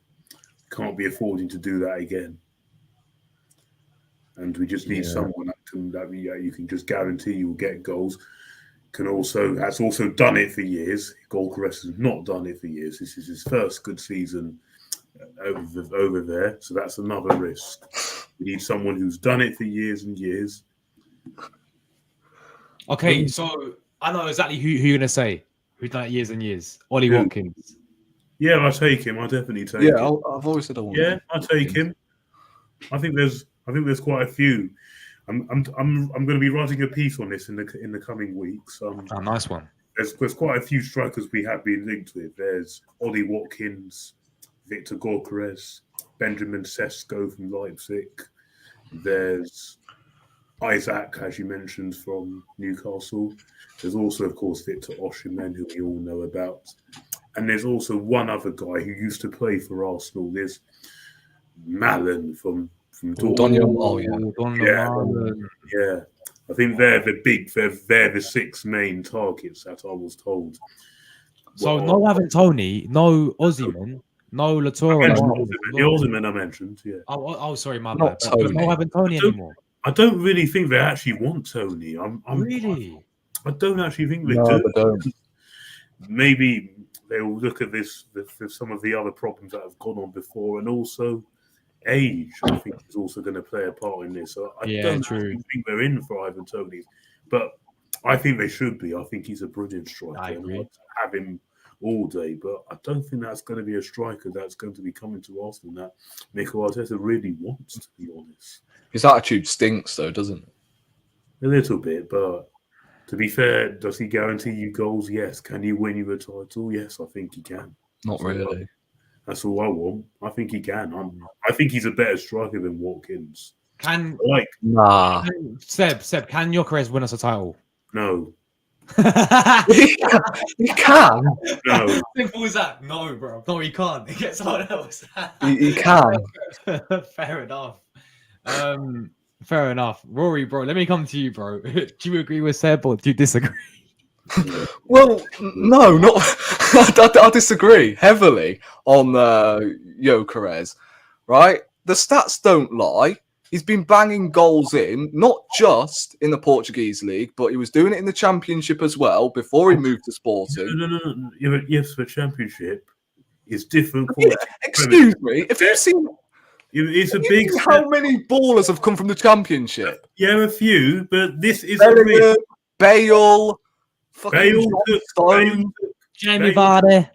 Can't be affording to do that again. And we just need someone that you can just guarantee you'll get goals. Has also done it for years. Gyökeres has not done it for years. This is his first good season over there. So that's another risk. We need someone who's done it for years and years. Okay, so I know exactly who you're going to say. Who's done it years and years. Ollie Watkins. Yeah, I take him. I definitely take him. Yeah, I've always said I want him. I take him. I think there's quite a few. I'm going to be writing a piece on this in the coming weeks. Nice one. There's quite a few strikers we have been linked with. There's Ollie Watkins, Victor Gyökeres, Benjamin Sesko from Leipzig. There's Isaac, as you mentioned, from Newcastle. There's also, of course, Victor Osimhen, who we all know about. And there's also one other guy who used to play for Arsenal. There's Malen from Dortmund. Yeah. I think they're the six main targets that I was told. So no Avantoni, no Osimhen, no Latoro. The Osimhen I mentioned, yeah. Oh, sorry, my bad. No Avantoni anymore. I don't really think they actually want Tony. Really? I don't actually think they do. They don't. Maybe they will look at this with some of the other problems that have gone on before, and also age, I think, is also going to play a part in this. So I don't think they're in for Ivan Toney. But I think they should be. I think he's a brilliant striker. I agree. I'd like to have him all day, but I don't think that's going to be a striker that's going to be coming to Arsenal that Mikel Arteta really wants, to be honest. His attitude stinks, though, doesn't it? A little bit, but to be fair, does he guarantee you goals? Yes. Can he win you a title? Yes, I think he can. Not really. That's all I want. I think he can. I think he's a better striker than Watkins. Nah. Seb, can Gyökeres win us a title? No. He can. No. Simple as that. No, bro. No, he can't. He gets someone else. He can. Fair enough. Fair enough. Rory, bro, let me come to you, bro. Do you agree with Seb or do you disagree? Well, no, not. I disagree heavily on Gyökeres. Right, the stats don't lie. He's been banging goals in, not just in the Portuguese league, but he was doing it in the Championship as well before he moved to Sporting. No. Yes, the Championship is different. Excuse me, if you've seen. It's a big. How many ballers have come from the Championship? Yeah, a few, but this is Bellingham, Bale, Jamie Vardy.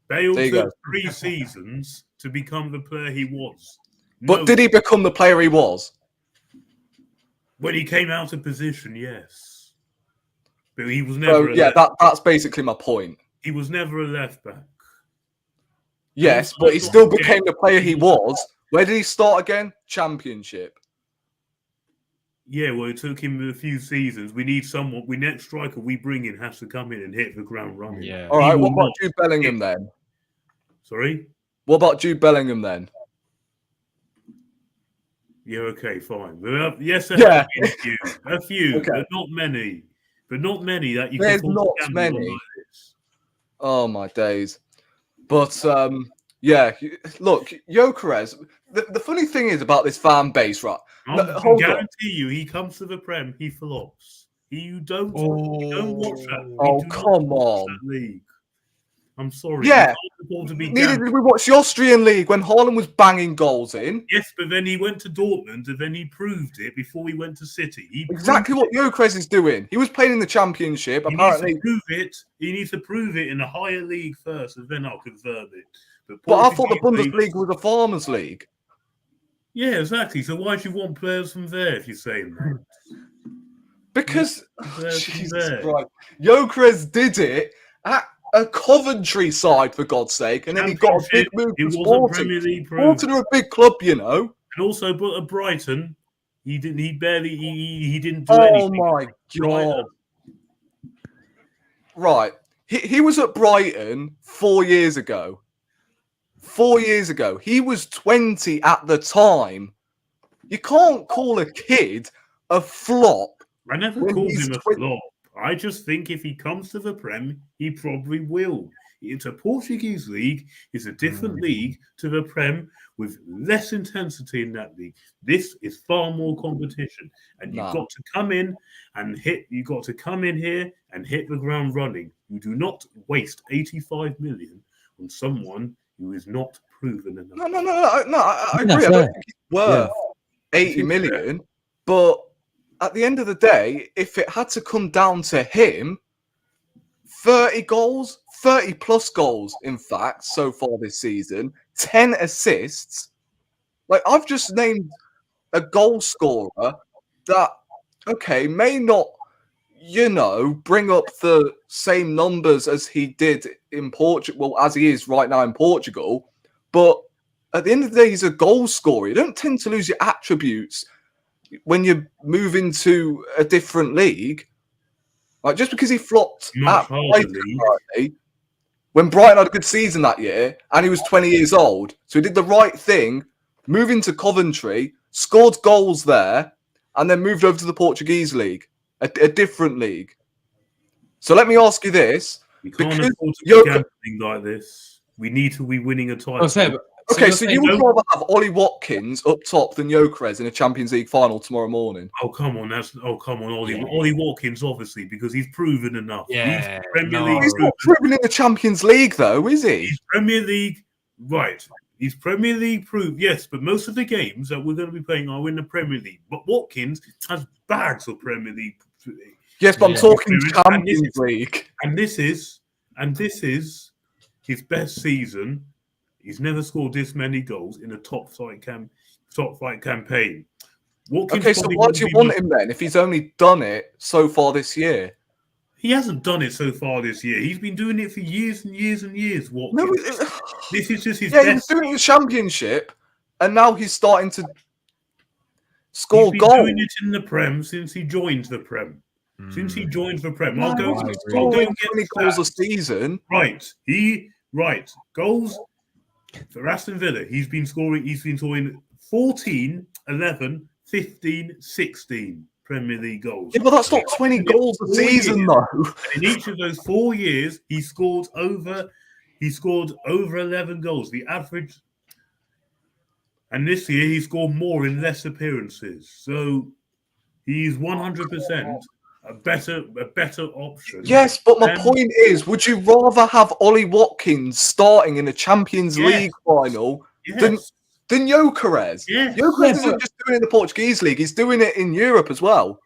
Bale There you took go. 3 seasons to become the player he was. But did he become the player he was? When he came out of position, yes. But he was never. That's basically my point. He was never a left back. Yes, but he still became the player he was. Where did he start again? Championship. Yeah, well, it took him a few seasons. We need someone. Next striker we bring in has to come in and hit the ground running. Yeah. All right. What about Jude Bellingham then? Sorry. What about Jude Bellingham then? Yeah. Okay. Fine. Yes. Yeah. A few, Okay. but not many. But not many that you There's can. not many. Like this. Oh my days. But yeah, look, Gyökeres. The funny thing is about this fan base, right? I can guarantee you, he comes to the Prem, he flops. You don't watch that. Oh, come on. That league. I'm sorry. Yeah. Neither did we watch the Austrian league when Haaland was banging goals in. Yes, but then he went to Dortmund and then he proved it before he went to City. Exactly what Gyökeres is doing. He was playing in the Championship. Apparently, he needs to prove it in a higher league first, and then I'll confirm it. But I thought the Bundesliga was a farmers' league. Yeah, exactly. So why do you want players from there if you're saying that? Because Jesus Christ, Gyökeres did it at a Coventry side, for God's sake, and then he got a big move to Sporting. Sporting are a big club, you know. And also, but at Brighton, he didn't. He barely. He didn't do anything. Oh my God! Right, he was at Brighton 4 years ago. 4 years ago, he was 20 at the time. You can't call a kid a flop. I never called him a flop. I just think if he comes to the Prem, he probably will. It's a Portuguese league. It's a different league to the Prem with less intensity in that league. This is far more competition, and you've got to come in and hit. You've got to come in here and hit the ground running. You do not waste 85 million on someone who is not proven enough. No. I agree. I don't think it's worth 80 million, but at the end of the day, if it had to come down to him, 30 goals, 30 plus goals, in fact, so far this season, 10 assists. Like, I've just named a goal scorer that, okay, may not, bring up the same numbers as he did in Portugal, well, as he is right now in Portugal, but at the end of the day, he's a goal scorer. You don't tend to lose your attributes when you move into a different league. Like, just because he flopped at Brighton, when Brighton had a good season that year and he was 20 years old, so he did the right thing, moved into Coventry, scored goals there, and then moved over to the Portuguese league, a different league. So let me ask you this. You can't afford to be gambling like this. We need to be winning a title. So you would rather have Ollie Watkins up top than Gyökeres in a Champions League final tomorrow morning? Oh, come on. Ollie Watkins, obviously, because he's proven enough. Yeah. He's not proven in the Champions League, though, is he? He's Premier League, right. He's Premier League proved, yes, but most of the games that we're going to be playing are in the Premier League. But Watkins has bags of Premier League. Yes, but I'm Yeah. talking And this Champions is- League. And this is his best season. He's never scored this many goals in a top flight campaign. Watkins Okay, so probably why wouldn't do you be want much- him then if he's only done it so far this year? He hasn't done it so far this year. He's been doing it for years and years and years. No, Watkins. This is just his yeah, he was best. doing it in the Championship, and now he's starting to He's score been goals. doing it in the Prem since he joined the Prem. Since he joined the Prem, I'll go I and agree. I'll go Scoring and get 20 goals a stats. season. Right. Goals for Aston Villa. He's been scoring 14, 11, 15, 16 Premier League goals. Yeah, but that's not 20 goals a 4 season, years. though. And in each of those 4 years, he scored over 11 goals. The average. And this year he scored more in less appearances. So he's 100% a better option. Yes, but my Um, point is, would you rather have Ollie Watkins starting in a Champions Yes. League final Yes. than Gyökeres? Yes. Gyökeres Yeah, isn't just doing it in the Portuguese league; he's doing it in Europe as well.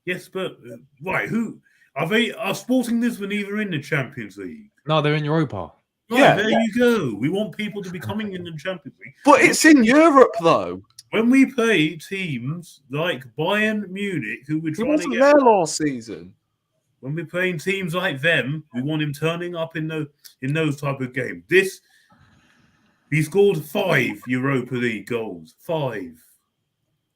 Yes, but right, who are they? Are Sporting Lisbon either in the Champions League? No, they're in Europa. Right, Yeah. there you go. We want people to be coming in the Champions League. But it's in Europe, though. When we play teams like Bayern Munich, who we're He trying to wasn't get, there last season. when we're playing teams like them, we want him turning up in those type of games. He scored 5 Europa League goals. 5.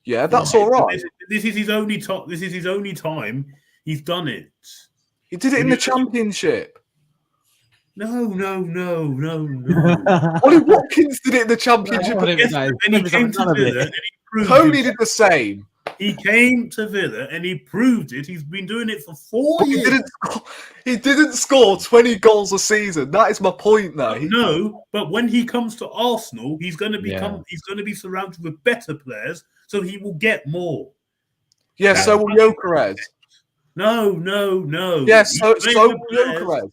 Yeah, that's Right. all right. This is his only top. This is his only time he's done it. He did it in the Championship. No. Ollie Watkins did it in the Championship. No, Yes, guys, and he none came of to it. Villa and he proved Tony it. did the same. He came to Villa and he proved it. He's been doing it for 4 But years. he didn't score 20 goals a season. That is my point now. No, but when he comes to Arsenal, he's going to become. Yeah. He's going to be surrounded with better players, so he will get more. Yeah, so will Gyökeres. No. Yeah, He's so playing will with players. Gyökeres.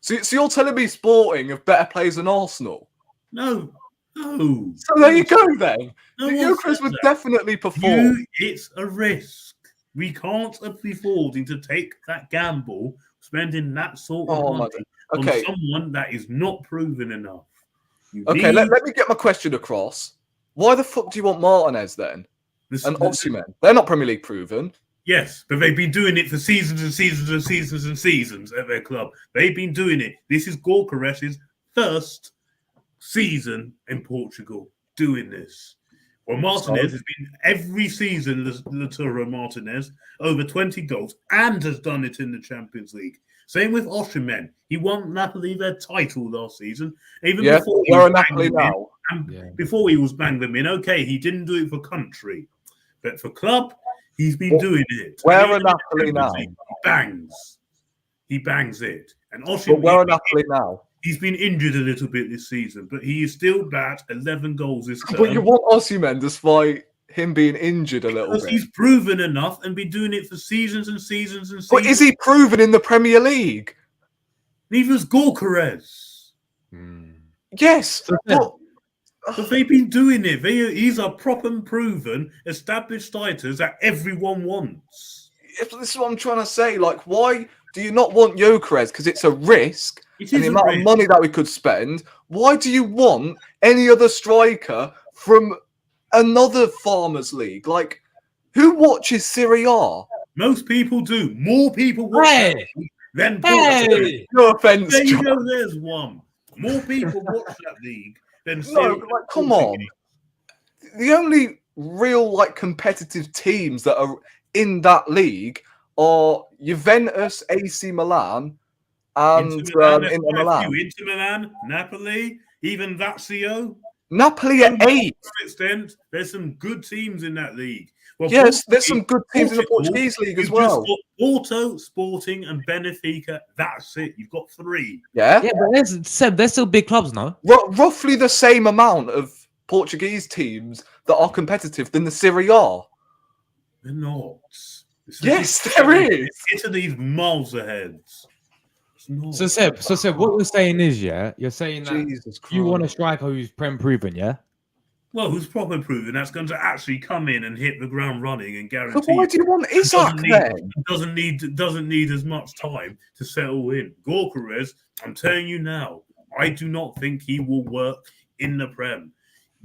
So you're telling me Sporting have better players than Arsenal? No. So there you go then. No The one Gyökeres said would that. definitely perform. It's a risk. We can't be affording to take that gamble, spending that sort of Oh my money God. on Okay. someone that is not proven enough. You Okay, need let me get my question across. Why the fuck do you want Martinez then? this- And Osimhen? They're not Premier League proven. Yes, but they've been doing it for seasons and seasons and seasons and seasons at their club. They've been doing it. This is Gyökeres' first season in Portugal doing this. Well, Martinez has been every season, Lautaro Martinez, over 20 goals and has done it in the Champions League. Same with Osimhen. He won Napoli their title last season. Even Yeah, before he where are was Napoli banged them in, now? and Yeah. before he was banged them in, okay, he didn't do it for country. But for club, he's been doing it. Where And are even in the Napoli now? Champions League, He bangs it. And But Osimhen, where are Napoli now? he's been injured a little bit this season, but he is still bad. 11 goals this term. But you want Osimhen despite him being injured a little Because bit. he's proven enough and been doing it for seasons and seasons and seasons. But is he proven in the Premier League? Neither's Gyökeres. Yes. But But they've been doing it. These are proper and proven, established fighters that everyone wants. this is what I'm trying to say. Like, why do you not want Gyökeres? Because it's a risk. It And is the a amount of risk. money that we could spend. Why do you want any other striker from another Farmers League? Like, who watches Serie A? Most people do. More people watch Hey! that league than Portugal. Hey! No offense, There you John. go. There's one. More people watch that league than No, Serie but, A like, come Portuguese. on. The only real like competitive teams that are in that league are Juventus, AC Milan, and Inter Milan, there's Inter quite a Milan. few. Inter Milan, Napoli, even Lazio. Napoli at 8. To some extent, there's some good teams in that league. Well, Yes, there's some good teams in the Portugal, Portuguese league as you've well. just got Porto, Sporting, and Benfica. That's it. You've got 3. Yeah, Yeah, but Seb, they're still big clubs, no? Roughly the same amount of Portuguese teams that are competitive than the Serie A. They're not. Yes, there is. Italy's miles ahead. It's not. So Seb, what you're saying is, yeah, you're saying that Jesus Christ. you want a striker who's prem proven, yeah? Well, who's proper proven that's going to actually come in and hit the ground running and guarantee? So why do you want Isaac then? Doesn't need as much time to settle in. Gyökeres, I'm telling you now, I do not think he will work in the Prem.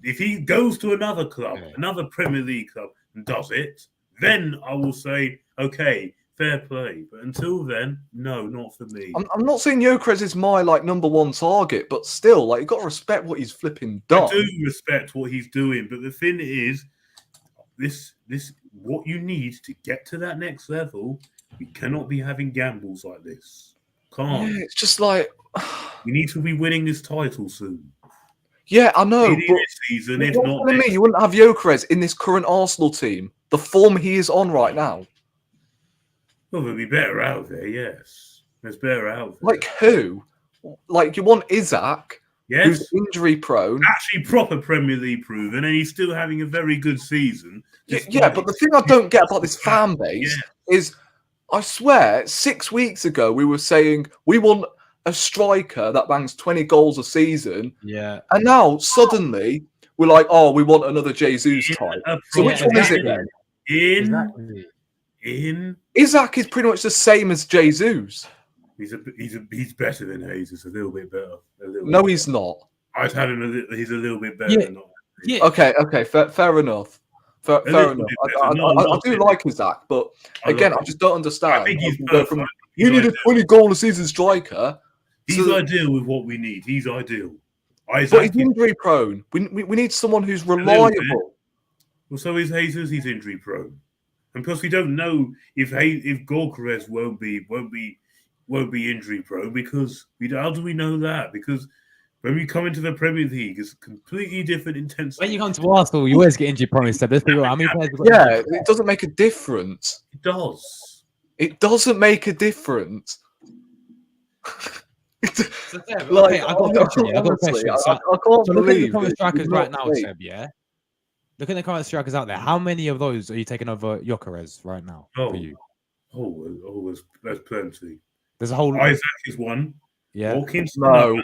If he goes to another club, another Premier League club, and does it, then I will say, okay, fair play. But until then, no, not for me. I'm not saying Gyökeres is my number one target, but still, you got to respect what he's flipping done. I do respect what he's doing, but the thing is, this what you need to get to that next level, we cannot be having gambles like this. Can't. Yeah, it's just like we need to be winning this title soon. Yeah, I know. Maybe But this season, if you're not, telling me you wouldn't have Gyökeres in this current Arsenal team, the form he is on right now. well, there'll be better out there. Yes, there's better out there. Like who? You want Isaac, yes, who's injury prone. actually proper Premier League proven, and he's still having a very good season. Yeah, but the thing I don't get about this fan base is, I swear, 6 weeks ago we were saying we want a striker that bangs 20 goals a season. Yeah. And now suddenly we're like, oh, we want another Jesus type. So which one is it then? Isaac is pretty much the same as Jesus. He's better than Jesus, a little bit better. No, he's not. I'd have him. He's a little bit better than not. Yeah. Okay, fair enough. Fair enough. I do like Isaac, but again, I just don't understand. I think he's perfect. You need a 20 goal a season striker. He's ideal with what we need. He's ideal. But he's injury prone. We need someone who's reliable. Well, so is Jesus. He's injury prone, and plus we don't know if Gyökeres won't be injury prone because how do we know that? Because when we come into the Premier League, it's completely different intensity. When you come to Arsenal, you always get injury prone. So let's be real. How many players? Yeah, it doesn't make a difference. It does. It doesn't make a difference. Okay, I got a question. I can't believe look at the current strikers right now, Seb. Yeah, look at the current strikers out there. How many of those are you taking over Gyökeres right now for you? There's plenty. There's a whole. Isaac is one. Yeah. Watkins, no.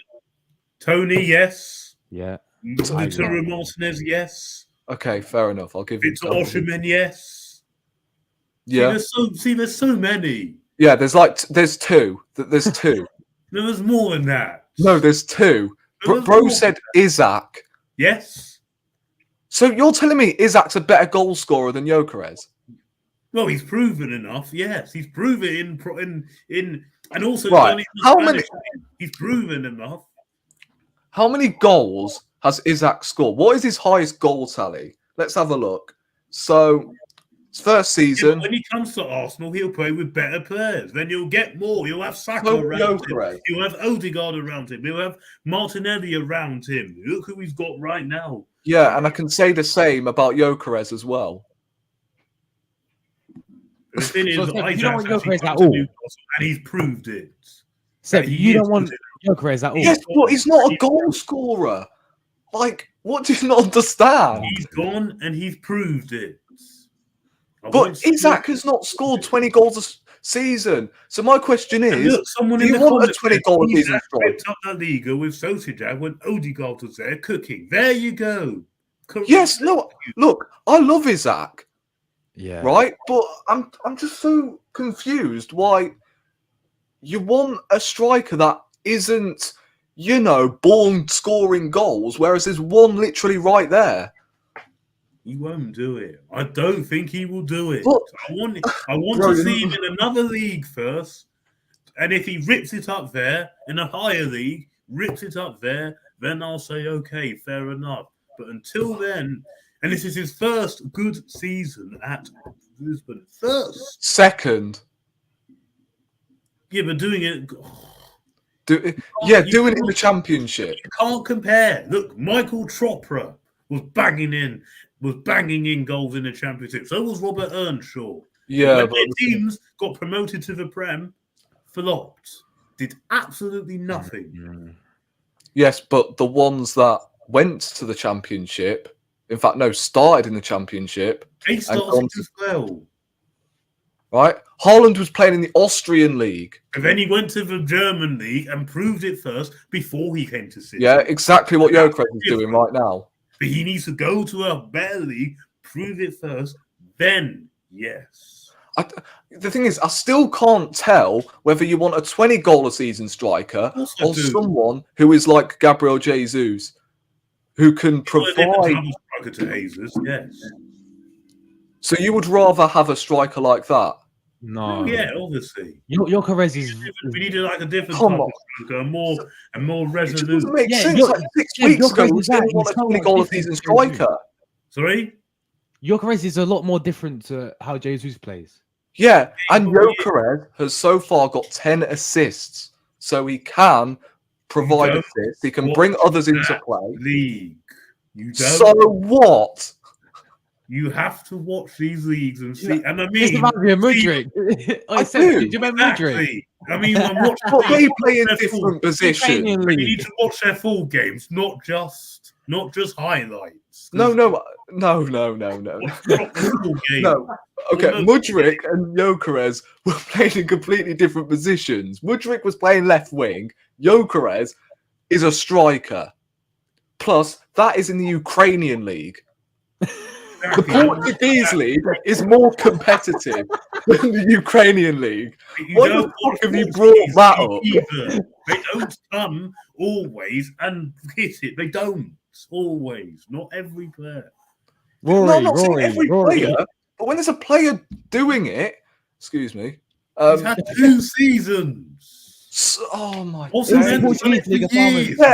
Tony, yes. Yeah. Lautaro Martinez, yes. Okay, fair enough. I'll give you. Victor Osimhen, yes. Yeah. There's so many. Yeah, there's two. There's two. No, there's more than that. No, there's two. Bro said Isaac. Yes. So you're telling me Isaac's a better goal scorer than Gyökeres? Well, he's proven enough. Yes, he's proven in and also right. How many? He's proven enough. How many goals has Isaac scored? What is his highest goal tally? Let's have a look. So, his first season. When he comes to Arsenal, he'll play with better players. Then you'll get more. You'll have Saka around him. You'll have Odegaard around him. You'll have Martinelli around him. Look who he's got right now. Yeah, and I can say the same about Gyökeres as well. The thing is, you don't want Gyökeres at all, and he's proved it. Seb, you don't want Gyökeres at all. Yes, but he's not a goal scorer. What do you not understand? He's gone and he's proved it. But Isaac has not scored 20 goals a season. So my question is, look, someone do you want a 20-goal season striker? Up La Liga with Sociedad when Odegaard was there cooking. There you go. Yes, look, I love Isaac. Yeah. Right? But I'm just so confused why you want a striker that isn't, born scoring goals, whereas there's one literally right there. He won't do it. I don't think he will do it. But, I want to see him in another league first. And if he rips it up there, in a higher league, rips it up there, then I'll say, okay, fair enough. But until then, and this is his first good season at Lisbon. Second. Yeah, but doing it... doing it in the Championship. You can't compare. Look, Michael Chopra was banging in goals in the Championship. So was Robert Earnshaw. Yeah, when their teams got promoted to the Prem, flopped. Did absolutely nothing. Yes, but the ones that went to the Championship, in fact, started in the Championship. They started as well. Right? Haaland was playing in the Austrian league. And then he went to the German league and proved it first before he came to City. Yeah, exactly what Gyökeres is doing right now. But he needs to go to a better league, prove it first, then yes. The thing is, I still can't tell whether you want a 20-goal a season striker or someone who is like Gabriel Jesus, who can provide. Striker to Jesus, yes. So you would rather have a striker like that? No. Yeah, obviously. Gyökeres is. We needed like a different type of striker, a more resolute. It doesn't make sense. Like 6 weeks ago, we didn't want a 20-goal a season striker. Sorry? Gyökeres is a lot more different to how Jesus plays. Yeah, and Gyökeres has so far got 10 assists, so he can provide assists. He can bring others into play. League. So what? You have to watch these leagues and see. And I mean, it's about Mudryk. Do you remember Mudryk? I mean, I'm watching. But they play in different positions. You need to watch their full games, not just highlights. No. No. Okay, Mudryk and Gyökeres were playing in completely different positions. Mudryk was playing left wing. Gyökeres is a striker. Plus, that is in the Ukrainian league. The Portuguese league is more competitive than the Ukrainian league. Why the fuck have you brought that up? Either. They don't come always and hit it. They don't always. Not every player. I'm not saying every player, but when there's a player doing it, excuse me. He's had 2 seasons. Oh my god. Yeah,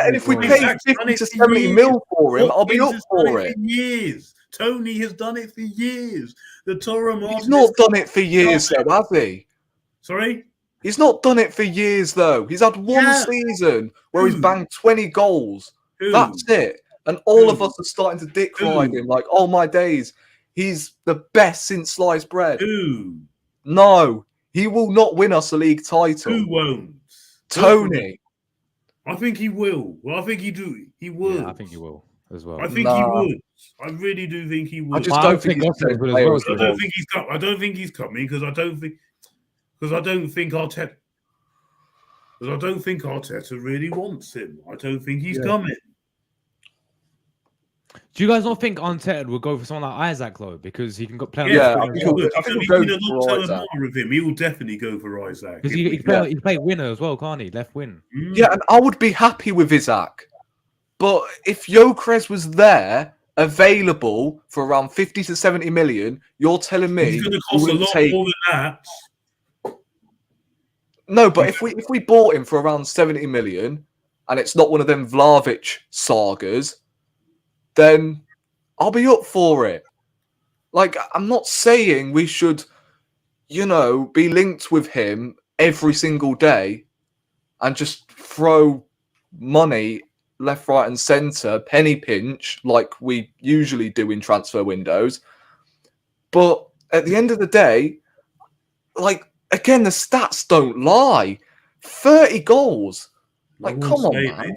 and if we pay 50 to 70 mil for him, I'll be up for it. Years. Tony has done it for years. The Toro Martin. He's not done it for years, though, has he? Sorry? He's not done it for years, though. He's had one season where he's banged 20 goals. That's it. And all of us are starting to dick ride him like, oh my days, he's the best since sliced bread. No, he will not win us a league title. Who won't? Tony. I think he will. Well, I think he do. He will. Yeah, I think he will as well. I think he would. I really do think he would. I just don't think he's I don't think he's coming because I don't think Arteta. Because I don't think Arteta really wants him. I don't think he's coming. Do you guys not think Arteta will go for someone like Isaac though, because he can play? I think he'll go for him. He will definitely go for Isaac because he play winner as well, can't he? Left wing. Yeah, and I would be happy with Isaac, but if Gyökeres was there, available for around 50 to 70 million, you're telling me he's going to cost a lot more than that. No, but if we bought him for around 70 million, and it's not one of them Vlahovic sagas, then I'll be up for it. Like, I'm not saying we should, be linked with him every single day and just throw money left, right, and centre, penny pinch, like we usually do in transfer windows. But at the end of the day, again, the stats don't lie. 30 goals. Like, come on, man.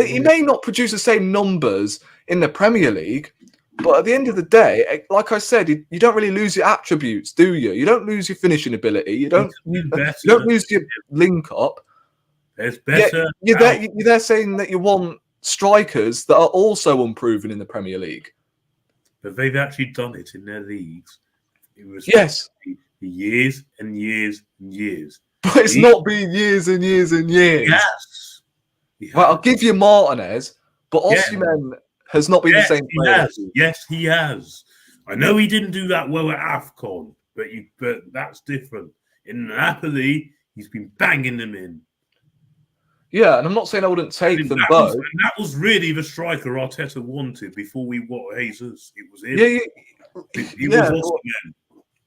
He may not produce the same numbers in the Premier League, but at the end of the day, like I said, you don't really lose your attributes, do you? You don't lose your finishing ability. You don't lose your link up. There's better. You're there saying that you want strikers that are also unproven in the Premier League. But they've actually done it in their leagues. It was for years and years and years. But it's not been years and years and years. Yes. Well, I'll give you Martinez, but Osimhen has not been the same player. Yes, he has. I know he didn't do that well at AFCON, but that's different. In Napoli, he's been banging them in. Yeah, and I'm not saying I wouldn't take them both. That was really the striker Arteta wanted before we bought Jesus. It was him. He was Osimhen.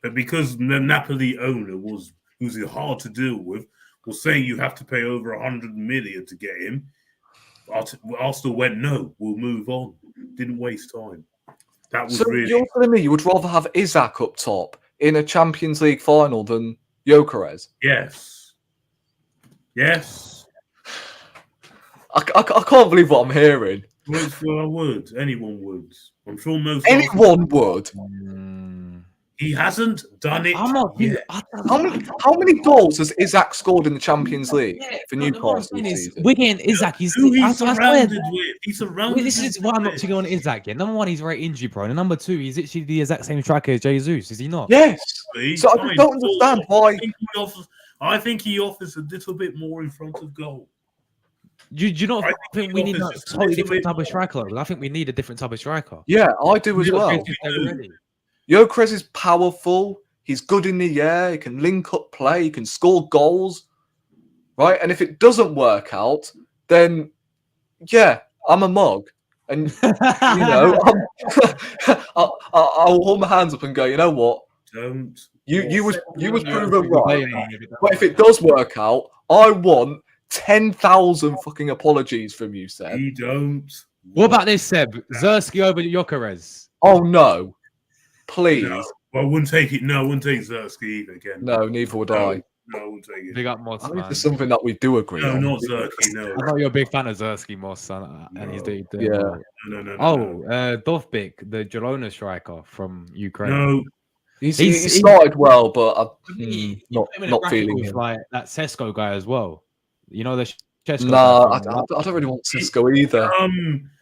But because the Napoli owner was hard to deal with, was saying you have to pay over 100 million to get him, Arsenal went, no, we'll move on. Didn't waste time. That was really... You're telling me you would rather have Isaac up top in a Champions League final than Gyökeres? Yes. Yes. I can't believe what I'm hearing. Well, I would. Anyone would. I'm sure most... Anyone would? He hasn't done it I'm not. yet. How many goals has Isaac scored in the Champions League for Newcastle this season? We're getting Isaac. Who he's I swear, surrounded with. He's surrounded this is why I'm not too good on Isaac. Yeah, number one, he's very injury prone, and number two, he's literally the exact same striker as Jesus. Is he not? Yes. with. So I just don't understand why. I think he offers a little bit more in front of goal. Do you not I think think we he need a offers just a totally little different bit type of more. striker? I think we need a different type of striker. Yeah, I do as well. Gyökeres is powerful. He's good in the air. He can link up play. He can score goals. Right? And if it doesn't work out, then, yeah, I'm a mug. And, you know, I'll hold my hands up and go, you know what? Don't. You was proven right. But if it does work out, I want 10,000 fucking apologies from you, Seb. You don't. What about this, Seb? Zersky over Gyökeres. Oh, no. Please. No. Well, I wouldn't take it. No, I wouldn't take Zersky either again. No, neither would No. I. No, I wouldn't take it. Big up Moss, I think man. it's something that we do agree No, on. not Zersky. No. I know you're a big fan of Zersky, Moss, son, and he's doing well. No. Dovbyk, the Girona striker from Ukraine. No. He started well, but I'm not feeling with him. like that Sesko guy as well. You know the Sesko. No, guy I from- don't really want Cisco either.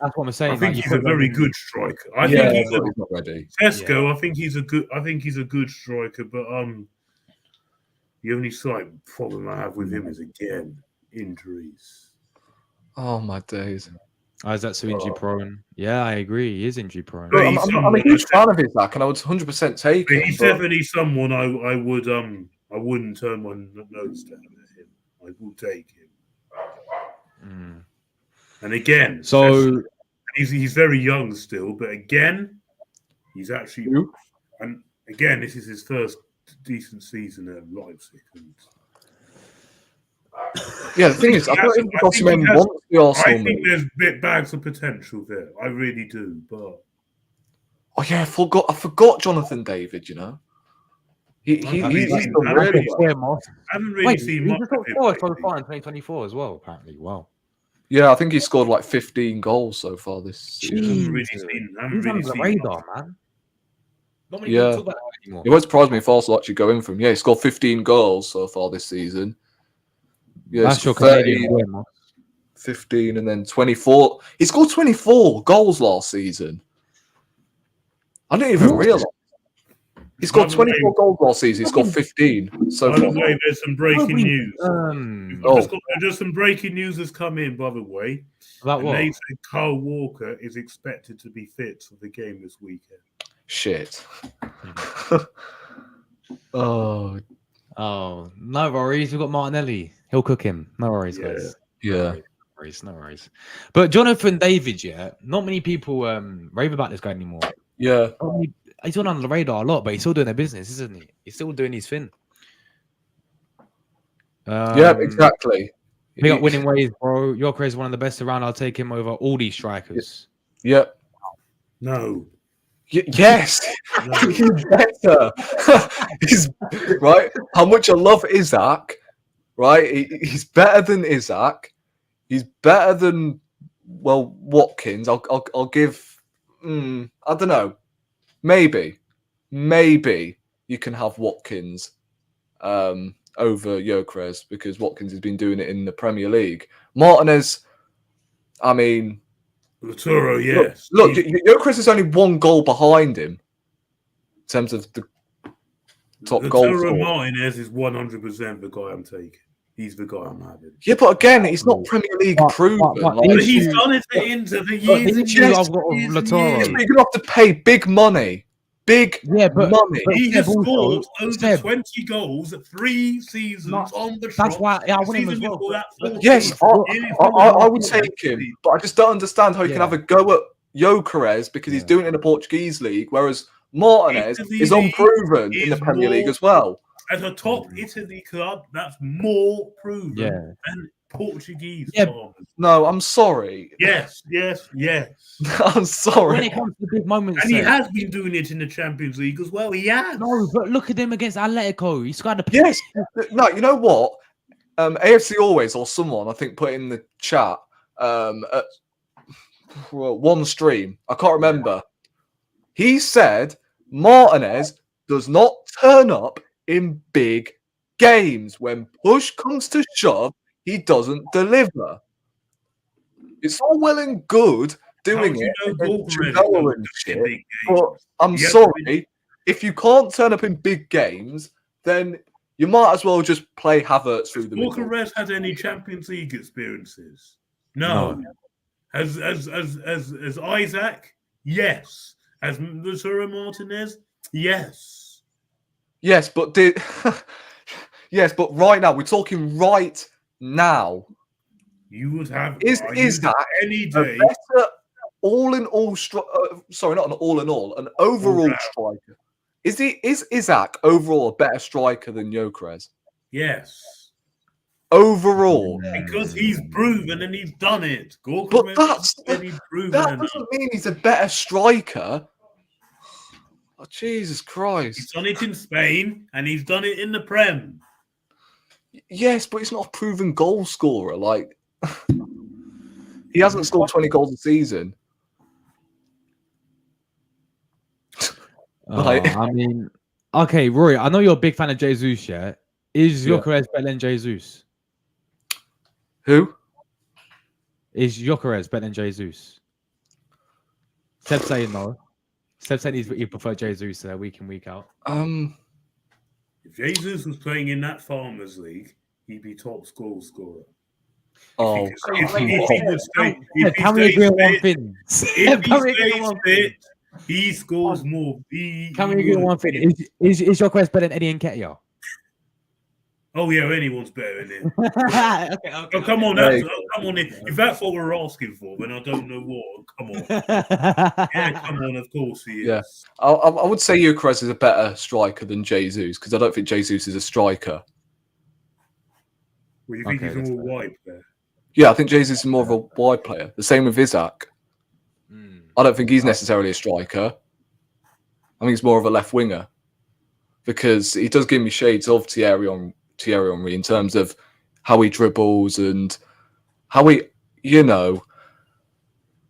That's what I'm saying. I think like, he's a very good striker. I Yeah, think he's but a he's not ready. Tesco. I think he's a good striker, but the only slight problem I have with him is again injuries. Oh my days! Oh, is that so injury prone? Yeah, I agree. He is injury prone. But Look, I'm a huge fan of Isaac, and I would 100% take But him. he's but- definitely someone I wouldn't turn my nose down at him. I will take him. And again, So he's very young still, but again, he's actually and again, this is his first decent season at Leipzig. And Yeah, the thing is, I don't think Osimhen wants the I Arsenal think move. there's big bags of potential there. I really do, but Oh yeah, I forgot Jonathan David. You know, he's I done haven't really well. Moss. I haven't really Wait, seen he's much just of got him. 4 so lately. far in 2024 as well. Apparently, wow. Yeah, I think he scored like 15 goals so far this season. I haven't really Jesus. seen. I He's haven't under really the seen radar, much. man. Not many Yeah. people talk about that anymore. It won't surprise me if Arsenal actually go in for him. Yeah, he scored 15 goals so far this season. Yeah, That's he's your 30, Canadian boy, Moss. 15, and then 24. He scored 24 goals last season. I didn't even realise. He scored By the way- 24 goals last season. He scored 15 so By the far. way, there's some breaking news. Oh. There's some breaking news has come in, by the way. About And what? they say Kyle Walker is expected to be fit for the game this weekend. Shit. Oh, Oh, no worries. We've got Martinelli. He'll cook him. No worries, Yeah. guys. yeah. No worries. But Jonathan David, yeah, not many people rave about this guy anymore. Yeah. He's on under the radar a lot, but he's still doing their business, isn't he? He's still doing his thing. Yeah, exactly. Big up winning ways, bro. Gyökeres is one of the best around. I'll take him over all these strikers. Yeah. No. Yes. No. He's better. He's right. How much I love Isaac, right? He's better than Isaac. He's better than Watkins. I'll give. I don't know. Maybe you can have Watkins over Gyökeres because Watkins has been doing it in the Premier League. Martinez, I mean, Laturo, yes. look, Gyökeres is only 1 goal behind him in terms of the top goal Laturo scorer. Martinez is 100% the guy I'm taking. He's the guy I'm having. Yeah, but again, he's not Premier League proven. but like- the But issue- he's done it for Inter for But years. the and issue years I've got with and Laturo- years. You're going to have to pay big money. Big Yeah, but money. but He has Seb also- scored over Seb, 20 goals at 3 seasons No, on the that's trot. why I The want him as season well. before that, But- 14. Yes, I would take him, but I just don't understand how you can Yeah. have a go at Gyökeres because he's Yeah. doing it in the Portuguese league, whereas Martinez Italy is unproven in the is Premier League more- as well. At a top Italy club, that's more proven Yeah. than Portuguese Yeah. farmers. No, I'm sorry. Yes. I'm when sorry. it comes to big moments, And he Seb, has been doing it in the Champions League as well. He has. no, but look at him against Atletico. He scored a Yes. No, you know what? AFC Always or someone I think put in the chat at one stream. I can't remember. He said Martinez does not turn up in big games. When push comes to shove, he doesn't deliver. It's all well and good doing it against Genoa and shit, but I'm sorry, if you can't turn up in big games, then you might as well just play Havertz through the middle. Bucharest had any Champions League experiences? No. As Isaac? Yes. As Lautaro Martinez? Yes. Yes, but yes, but right now we're talking right now. You would have is that any day better all-in-all sorry, not an all-in-all, an overall striker. Is Isaac overall a better striker than Gyökeres? Yes. Overall. Because he's proven and he's done it. But that doesn't mean he's a better striker. Oh, Jesus Christ. He's done it in Spain and he's done it in the Prem. Yes, but he's not a proven goal scorer. Like, he hasn't scored 20 goals a season. I mean, okay, Roy, I know you're a big fan of Jesus, yeah? Is Gyökeres better than Jesus? Who? Is Gyökeres better than Jesus? Seb saying no. Seb saying he prefer Jesus week in, week out. If Jesus was playing in that Farmers League, he'd be top goal scorer. Oh, can we agree on one thing? If he stays fit, he scores more. Can we agree on one thing? Is Gyökeres better than Eddie Nketiah? Oh yeah, anyone's better than him. Okay. Oh, come on, come on. If that's what we're asking for, then I don't know what. Come on. Yeah, come on. Of course he is. Yeah, I would say Gyökeres is a better striker than Jesus because I don't think Jesus is a striker. Well, you think he's a more wide player? Yeah, I think Jesus is more of a wide player. The same with Isaac. I don't think he's necessarily a striker. I think he's more of a left winger because he does give me shades of Thierry Henry in terms of how he dribbles and how he,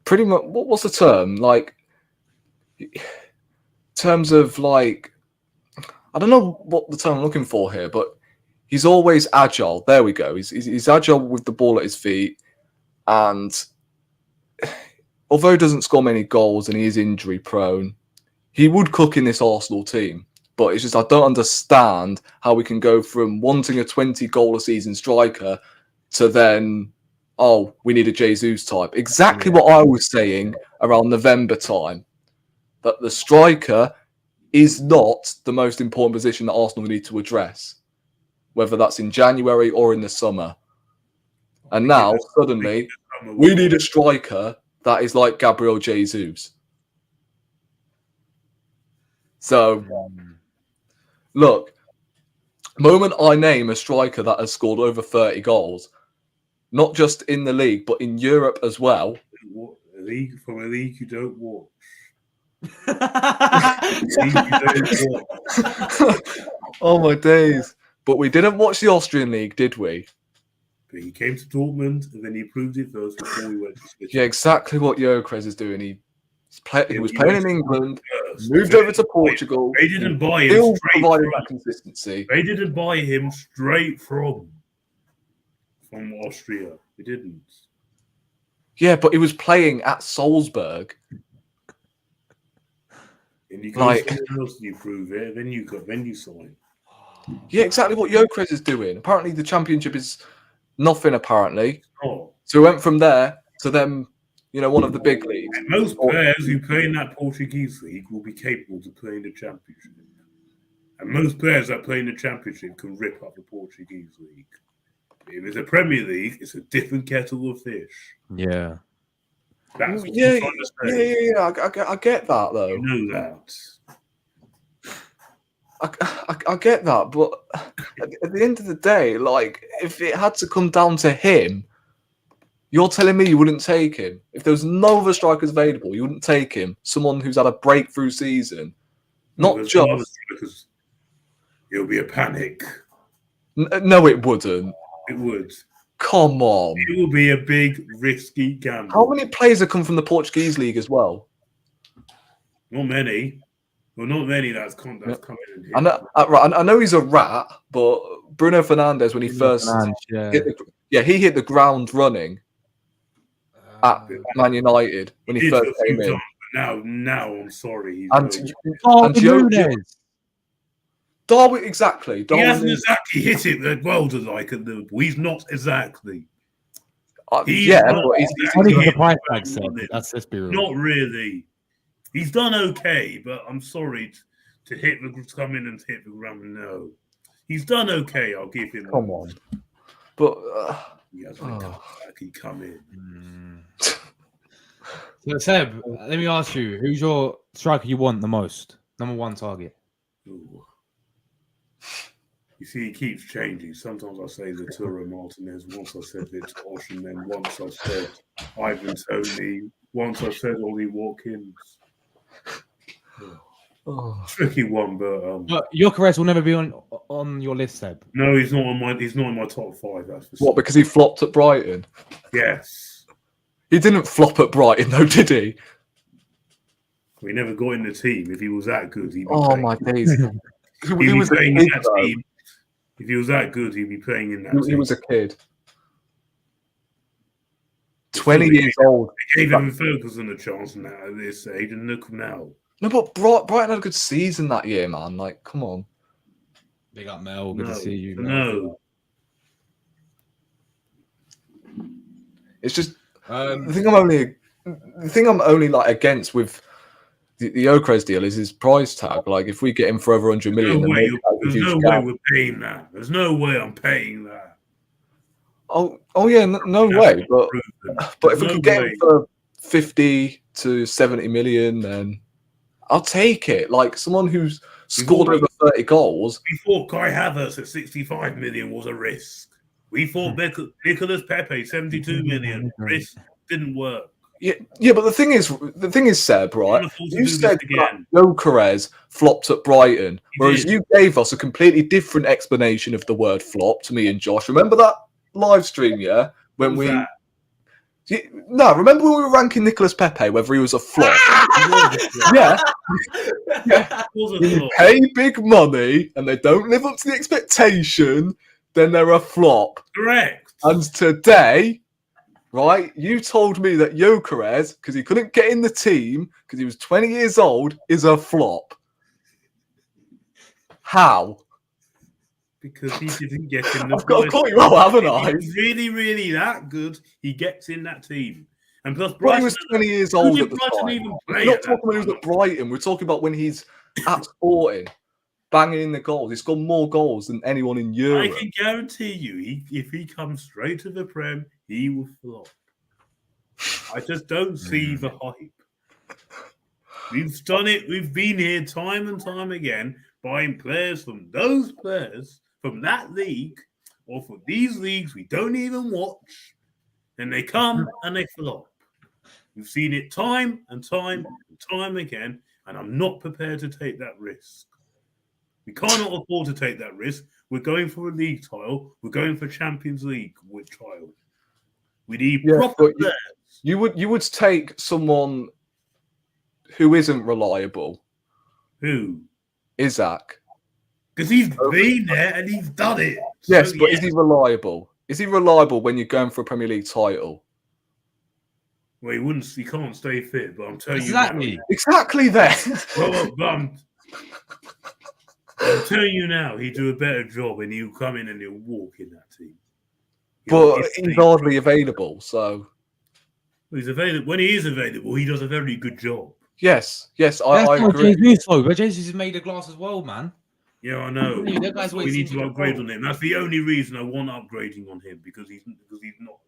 pretty much, what's the term? Like, in terms of like, I don't know what the term I'm looking for here, but he's always agile. There we go. He's agile with the ball at his feet. And although he doesn't score many goals and he is injury prone, he would cook in this Arsenal team. But it's just I don't understand how we can go from wanting a 20-goal a season striker to then, we need a Jesus type. Exactly what I was saying around November time. That the striker is not the most important position that Arsenal need to address, whether that's in January or in the summer. And now, suddenly, we need a striker that is like Gabriel Jesus. So, look, moment I name a striker that has scored over 30 goals, not just in the league, but in Europe as well. From a league you don't watch. Oh, my days. But we didn't watch the Austrian league, did we? But he came to Dortmund and then he proved it first before we went to Switzerland. Yeah, exactly what Gyökeres is doing. He was playing in England, moved over to Portugal. They didn't buy him still straight providing from that consistency. They didn't buy him straight from Austria. They didn't. Yeah, but he was playing at Salzburg. And you go somewhere else and you prove it, then you sign. Yeah, exactly what Gyökeres is doing. Apparently, the championship is nothing. Apparently, Oh. So we went from there to them. One of the big leagues. And most players who play in that Portuguese league will be capable to play in the championship. And most players that play in the championship can rip up the Portuguese league. If it's a Premier League, it's a different kettle of fish. Yeah. That's what Yeah. I'm trying to say. Yeah. I get that though. You know that. I get that, but at the end of the day, like if it had to come down to him, you're telling me you wouldn't take him if there was no other strikers available. You wouldn't take him. Someone who's had a breakthrough season, not just. Because it'll be a panic. No, it wouldn't. It would. Come on. It will be a big, risky gamble. How many players have come from the Portuguese league as well? Not many. Well, not many that's come in and hit. I know he's a rat, but Bruno Fernandes, when he first he hit the ground running at Man United when he first came in. Now I'm sorry. Darwin, exactly. He hasn't exactly hit it that well to like at Liverpool. He's not exactly. But he's only got the price tag, so let's be real. Not really. He's done okay, but I'm sorry to come in and hit the ground. No, he's done okay. I'll give him. Come on, but he hasn't come back. He come in. So Seb, let me ask you: who's your striker you want the most? Number one target. Ooh. You see, he keeps changing. Sometimes I say Lautaro Martinez. Once I said Victor Osimhen, then once I said Ivan Toney. Once I said Ollie Watkins. Tricky one, but Gyökeres will never be on your list, Seb. No, he's not in my top 5. That's for what, because he flopped at Brighton? Yes. He didn't flop at Brighton, though, did he? We never got in the team. If he was that good, he'd be my days. he was playing in that team. If he was that good, he'd be playing in that team. He was a kid. 20 years old. They gave him Ferguson a chance now at this age, and look now. No, but Brighton had a good season that year, man. Like, come on. Big up, Mel. Good to see you. No. It's just the thing I'm only like against with the Gyökeres deal is his price tag. Like, if we get him for over 100 million, there's no way we're paying that. There's no way I'm paying that. Oh yeah, no way. But if we can get him for 50 to 70 million, then I'll take it. Like, someone who's scored over 30 goals. We thought Kai Havertz at 65 million was a risk. We thought Nicolas Pepe 72 million risk didn't work. Yeah, but the thing is, Seb, right? You said that Gyökeres flopped at Brighton, whereas you gave us a completely different explanation of the word flop to me and Josh. Remember that live stream, yeah? When remember when we were ranking Nicolas Pepe, whether he was a flop? Yeah. You pay big money and they don't live up to the expectation, then they're a flop. Correct. And today, right, you told me that Gyökeres, because he couldn't get in the team because he was 20 years old, is a flop. How? Because he didn't get in the I've got you out, haven't I? He's really, really that good. He gets in that team. And plus, Brighton was 20 years old at the time. We're not talking when he was at Brighton. We're talking about when he's at Sporting, banging in the goals. He's scored more goals than anyone in Europe. I can guarantee you, if he comes straight to the Prem, he will flop. I just don't see the hype. We've done it. We've been here time and time again, buying players from those players from that league or for these leagues we don't even watch, and they come and they flop. We've seen it time and time and time again, and I'm not prepared to take that risk. We cannot afford to take that risk. We're going for a league title. We're going for Champions League with trial. We need proper players. You would take someone who isn't reliable. Who? Isaac. Because he's been there and he's done it. Yes, so, but is he reliable? Is he reliable when you're going for a Premier League title? Well, he can't stay fit, but I'm telling you. Exactly then. But I'm telling you now, he'd do a better job and he'll come in and he'll walk in that team. But he's hardly available, so. Well, he's available. When he is available, he does a very good job. Yes, I agree. But Jesus has made a glass as well, man. Yeah, I know. We need to upgrade on him. That's the only reason I want upgrading on him because he's not.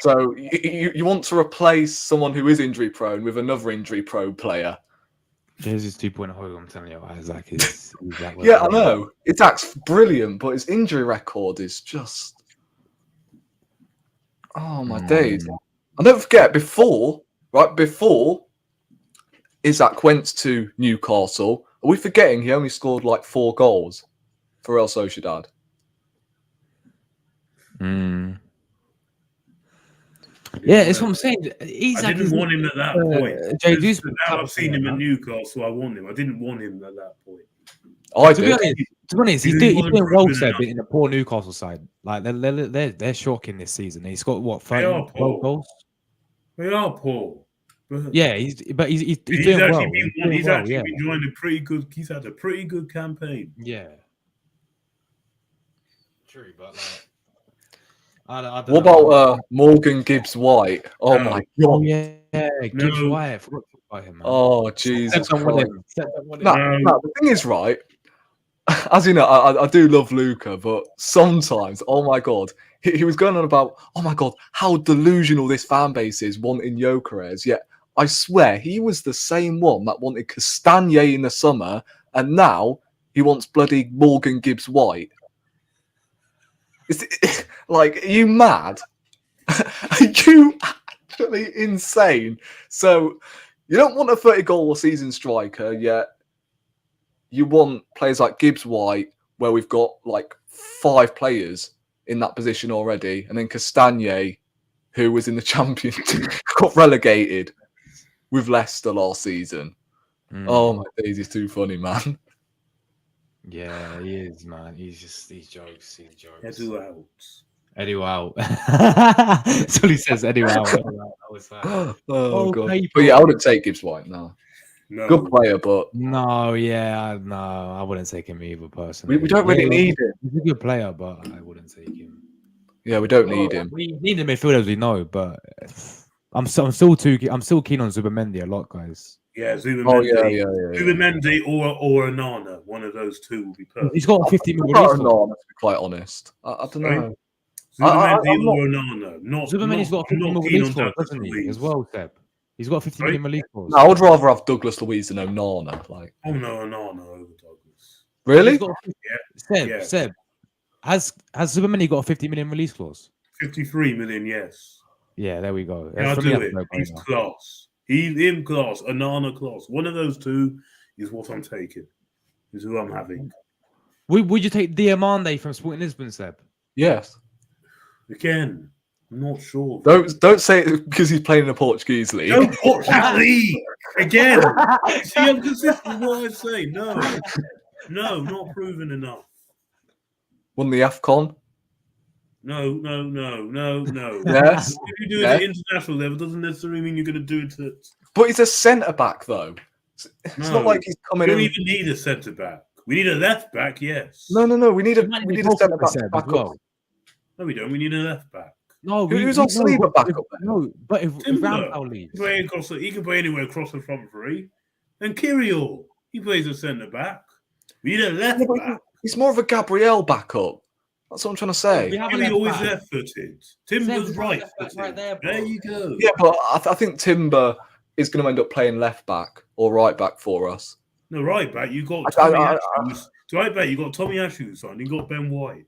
So you want to replace someone who is injury prone with another injury prone player. Jesus 2.0, I'm telling you, Isaac is. Yeah, I know. Isaac's brilliant, but his injury record is just. Oh my days! And don't forget, before Isaac went to Newcastle, are we forgetting he only scored like 4 goals for Real Sociedad? Yeah, it's what I'm saying. I didn't want him at that point. JD's Now I've seen him at Newcastle. I want him. I didn't want him at that point. To be honest, he's doing well, Seb, in a poor Newcastle side. Like they're shocking this season. He's got what 12 goals. They are poor. But yeah, he's doing well. He's actually been enjoying a pretty good. He's had a pretty good campaign. Yeah, true, but like, I don't what know. about Morgan Gibbs White? Oh my god! Oh yeah, Gibbs White. I forgot about him, man. Oh Jesus! No, the thing is, right? As you know, I do love Luca, but sometimes, oh my god, he was going on about, oh my god, how delusional this fan base is wanting Gyökeres. Yet I swear he was the same one that wanted Castagne in the summer, and now he wants bloody Morgan Gibbs White. Like, are you mad? Are you actually insane? So you don't want a 30-goal a season striker, yet you want players like Gibbs White, where we've got like 5 players in that position already, and then Castagne, who was in the Championship, got relegated with Leicester last season. Oh my days, he's too funny, man. Yeah, he is, man. He's jokes. Eddie out. That's all he says. Eddie out. Oh god. But yeah, I wouldn't take Gibbs White. No. Good player, but no, I wouldn't take him either. Personally, we don't really need him. He's a good player, but I wouldn't take him. Yeah, we don't need him. We need the midfielders, we know, but I'm still keen on Zubimendi a lot, guys. Yeah, Zubimendi. Oh yeah. Zubimendi or Onana, one of those two will be perfect. He's got a 50 million. To be quite honest, I don't know. Zubimendi or Onana. Zubimendi's got a 50 million release clause, doesn't he? As well, Seb. He's got a 50 million release clause. No, I would rather have Douglas Luiz than Onana. Like, oh no, Onana over Douglas. Really? Seb. Has Zubimendi got a 50 million release clause? 53 million, yes. Yeah, there we go. I'll do it. He's class. He's in class. Onana class. One of those two is what I'm taking. Is who I'm having. Would you take Diamande from Sporting Lisbon, Seb? Yes. Again, I'm not sure. Don't say it because he's playing in the Portuguese league. Don't watch that league again. See, I'm consistent with what I say. No, not proven enough. Won the AFCON. No. Yes. If you do it at international level, doesn't necessarily mean you're going to do it at... But he's a centre back, though. It's not like he's coming in. We don't even need a centre back. We need a left back, yes. No. We need a centre back up. No, we don't. We need a left back. No, who's on Saliba back up there? No, but if Ramsdale leaves, he can play anywhere across the front three. And Kirill, he plays a centre back. We need a left back. He's more of a Gabriel backup. That's what I'm trying to say. He's always left-footed. Timber's right-footed. Right there you go. Yeah, but I think Timber is going to end up playing left back or right back for us. No, right back. You got Tommy Ashews. Right back. You got Tommy Ashews on. You got Ben White.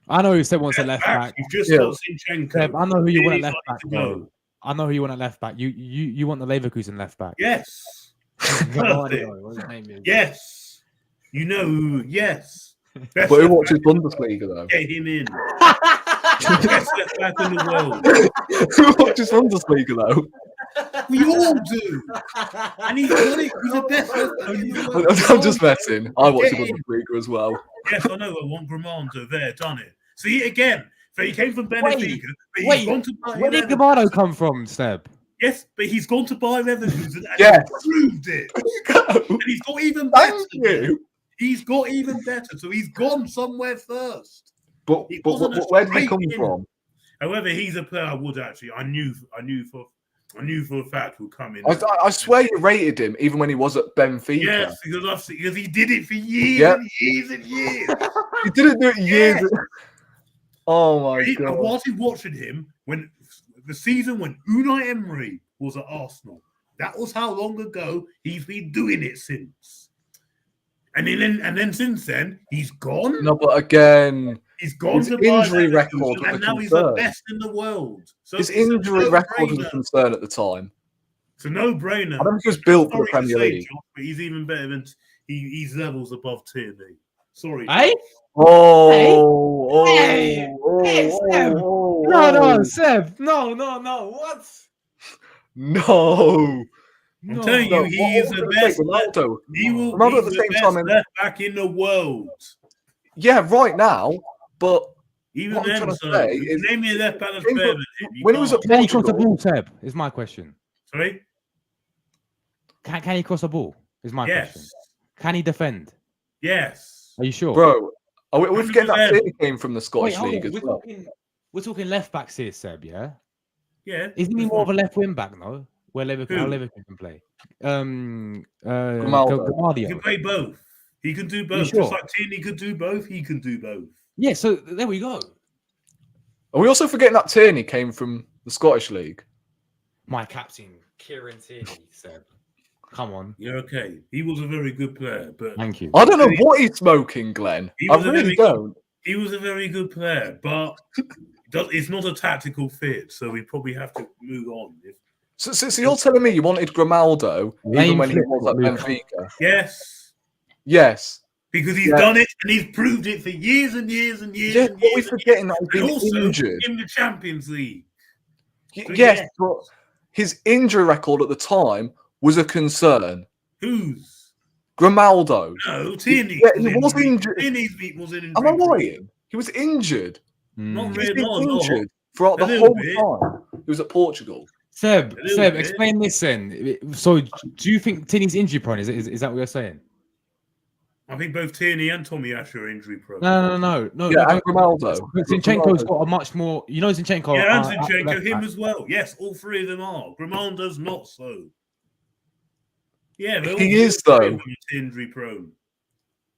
I know who said wants a left back. You've just got Zinchenko. I know who you want at left back. I know who you want at left back. You want the Leverkusen left back. Yes. What his name is. Yes. You know who? Yes. But who watches Bundesliga though? Get him in. Best left back in the world. Who watches Bundesliga though? We all do. And he's the best left back in the world. I'm just messing. I watch the Bundesliga as well. Yes, I know. I want Gramado there, done it. See, again, so he came from Benfica. Where did Gramado come from, Seb? Yes, but he's gone to Bayer Leverkusen and proved it. And he's got even better. He's got even better. So he's gone somewhere first. But where did he come from? However, he's a player I would actually. I knew for a fact would come in. I swear you rated him even when he was at Benfica. Yes, because he did it for years and years and years. He didn't do it years. Oh my god! I was watching him when the season when Unai Emery was at Arsenal. That was how long ago he's been doing it since. And then since then he's gone. No, but again, he's gone his to injury record, and now he's the best in the world. So his injury record was a concern at the time. It's a no-brainer. I don't think he was built for the Premier League. Josh, but he's even better than he's levels above Tierney. Sorry. Hey? Oh, Seb. No, Seb. No. What? No. I'm No. telling No, you, he is the best. Ronaldo. He will Ronaldo be at the the same best time in- left back in the world. Yeah, right now. But Even what I'm then, trying to so say is, name me a left back that's When he better was- than him. You when he was can't. at Can he cross the Portugal, ball, Seb? Is my question. Sorry? Can he cross the ball? Is my question. Yes. Can he defend? Yes. Are you sure? bro, we're forgetting that 100%. Tierney came from the Wait, Scottish hold League on. as well. We're talking left backs here, Seb. Yeah. Yeah. Isn't he that's more of fine. a left wing back, no? Where Liverpool, how Who? Liverpool can play. Grimaldo. He can Grimaldo. play both. He can do both. sure? Just like Tierney could do both, he can do both. Yeah. So there we go. Are we also forgetting that Tierney came from the Scottish League? My captain, Kieran Tierney, Seb. Come on. You're okay. He was a very good player, but Thank you. I don't know what he's smoking, Glenn. He I was a really very- don't. he was a very good player, but it's not a tactical fit, so we probably have to move on. So you're telling me you wanted Grimaldo even Lame when he flip, was at Luke. Benfica? Yes, Yes. because he's Yeah. done it and he's proved it for years and years and years Yeah, and but years. we're and forgetting that years. And he's been also injured. in the Champions League. So Yes, yeah. but his injury record at the time was a concern. Who's? Grimaldo. No, Tierney. Yeah, he was injured. Tierney's beat was in Am I injury. lying? He was injured. Not Mm. He's really, been not a lot. injured throughout A the little whole bit. time. He was at Portugal. Seb, A little Seb, bit. explain this then. So, do you think Tierney's injury prone? Is that what you're saying? I think both Tierney and Tommy Asher are injury prone. No. Yeah, and Grimaldo. But Zinchenko's got a much more. You know, Zinchenko. Yeah, and at Zinchenko, left him back. as well. Yes, all three of them are. Grimaldo's not so. Yeah, they're all He is, three of though. them are injury prone.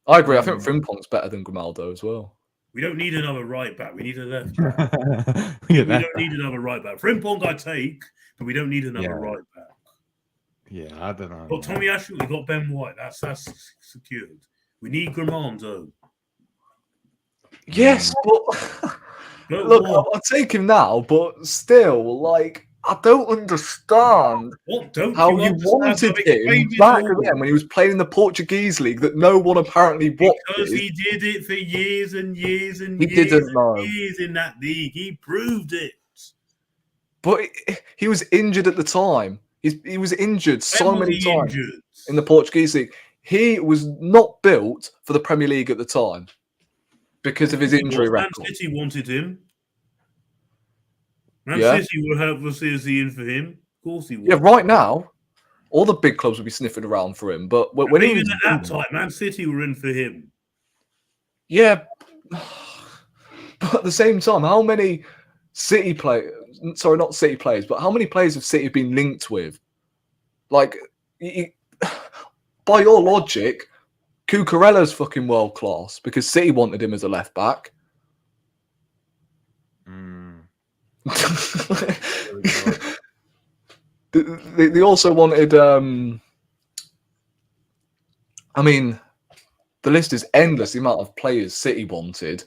I agree. I think Frimpong's better than Grimaldo as well. We don't need another right back. We need a left back. Yeah, We that- don't need another right back. Frimpong I take, but we don't need another Yeah. right back. yeah, I don't know. Got Tommy Asher, we got Ben White. That's secured. We need Grimaldo. Yes, but But look, what? I'll take him now, but still, like, I don't understand What don't how you you understand? wanted I've him explained it back all. then when he was playing in the Portuguese league that no one apparently Because watched. he did it for years and years and He years didn't and know. years in that league. He proved it. But he was injured at the time. He was injured so When was many he times injured? in the Portuguese league. He was not built for the Premier League at the time because of his injury Man record. City wanted him. Man Yeah. City were hopelessly in for him. Of course he was. Yeah, right now, all the big clubs would be sniffing around for him. But when he Even was at that time, Man City were in for him. yeah, but at the same time, how many City players? Sorry, not City players, but how many players have City been linked with? Like, by your logic, Cucurella's fucking world class because City wanted him as a left back. Mm. They also wanted. I mean, the list is endless. The amount of players City wanted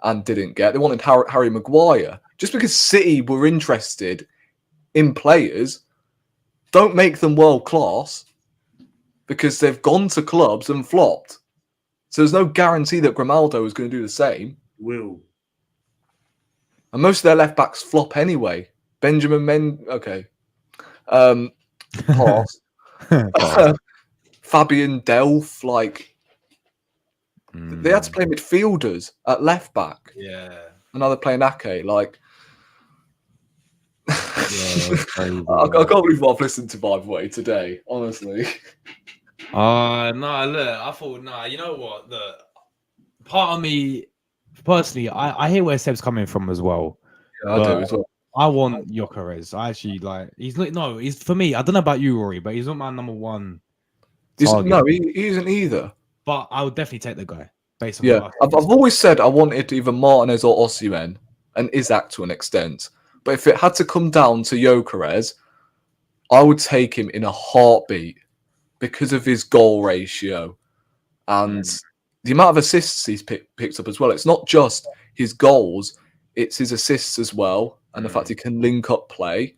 and didn't get. They wanted Harry Maguire. Just because City were interested in players, don't make them world class because they've gone to clubs and flopped. So there's no guarantee that Grimaldo is going to do the same. Will. And most of their left backs flop anyway. Okay. Pass. Fabian Delph, like they had to play midfielders at left back. Yeah. And now they're playing Ake. Like Yeah, I can't believe what I've listened to, by the way, today, honestly. No, look, I thought, you know what? The part of me, personally, I hear where Seb's coming from as well. Yeah, I do as well. I want Gyökeres. I actually like. He's for me. I don't know about you, Rory, but he's not my number one. Target. He isn't either. But I would definitely take the guy based on. Yeah, I've always said I wanted either Martinez or Osimhen and Isaac to an extent. But if it had to come down to Gyökeres, I would take him in a heartbeat because of his goal ratio and the amount of assists he's picked up as well. It's not just his goals, it's his assists as well, and the fact he can link up play.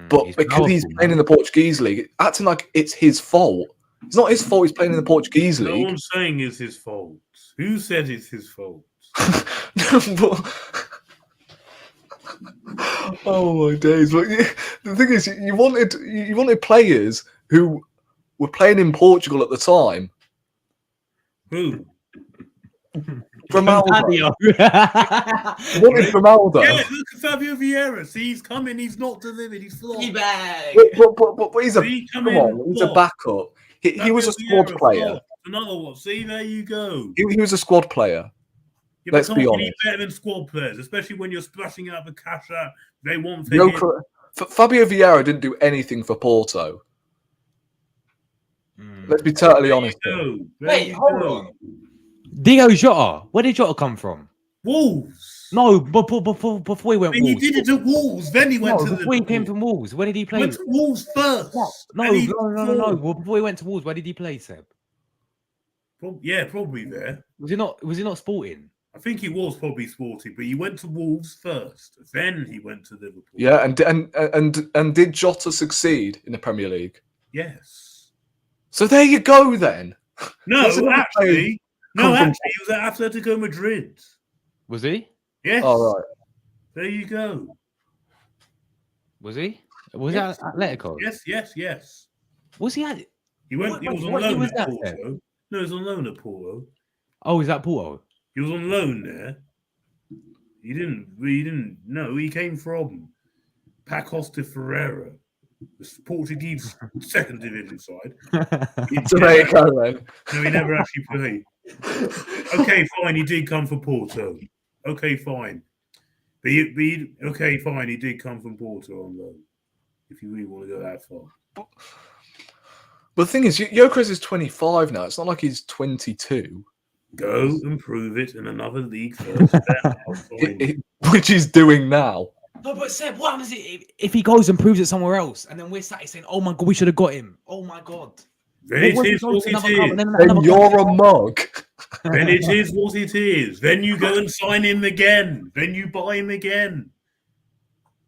But because he's playing in the Portuguese league, acting like it's his fault. It's not his fault he's playing in the Portuguese league. No one's saying it's his fault. Who said it's his fault? Oh my days! But the thing is, you wanted players who were playing in Portugal at the time. Who? Ronaldo. Fabio. Wanted Ronaldo. Yeah, look at Fabio Vieira. See, he's coming. He's not delivered. He's flopped. Teabag. But he's a See, come on. He's a backup. He was a Fabio squad Vieira player. flopped. Another one. See, there you go. He was a squad player. Yeah, Let's be You honest. need better than squad players, especially when you're splashing out the cash out they want for him. Fabio Vieira didn't do anything for Porto. Let's be totally honest. Wait, hold on. Diogo Jota. Where did Jota come from? Wolves. No, before he went And he Wolves. did it to Wolves. Then he went to before he came from Wolves. Where did he play? Went to Wolves first. No. Well, before he went to Wolves, where did he play, Seb? Yeah, probably there. Was he not Sporting? I think he was probably Sporting, but he went to Wolves first. Then he went to Liverpool. Yeah, and did Jota succeed in the Premier League? Yes. So there you go then. No, actually, he was at Atletico Madrid. Was he? Yes. All right. There you go. Was he? Was he at Atletico? Yes. Was he at? He went. He was on loan at Porto. No, he was on loan at Porto. Oh, is that Porto? He was on loan there. He didn't. No, he came from Pacos de Ferreira, the Portuguese second division side. So there you go then. No, he never actually played. Okay, fine. He did come from Porto. Okay, fine. Okay, fine. He did come from Porto on loan. If you really want to go that far. But the thing is, Gyökeres is 25 now. It's not like he's 22. Go and prove it in another league first. Which he's doing now. No, but Seb, what happens if he goes and proves it somewhere else, and then we're sat saying, "Oh my god, we should have got him." Oh my god. Then it is what it is. Then you're a mug. Then it is what it is. Then you go and sign him again. Then you buy him again.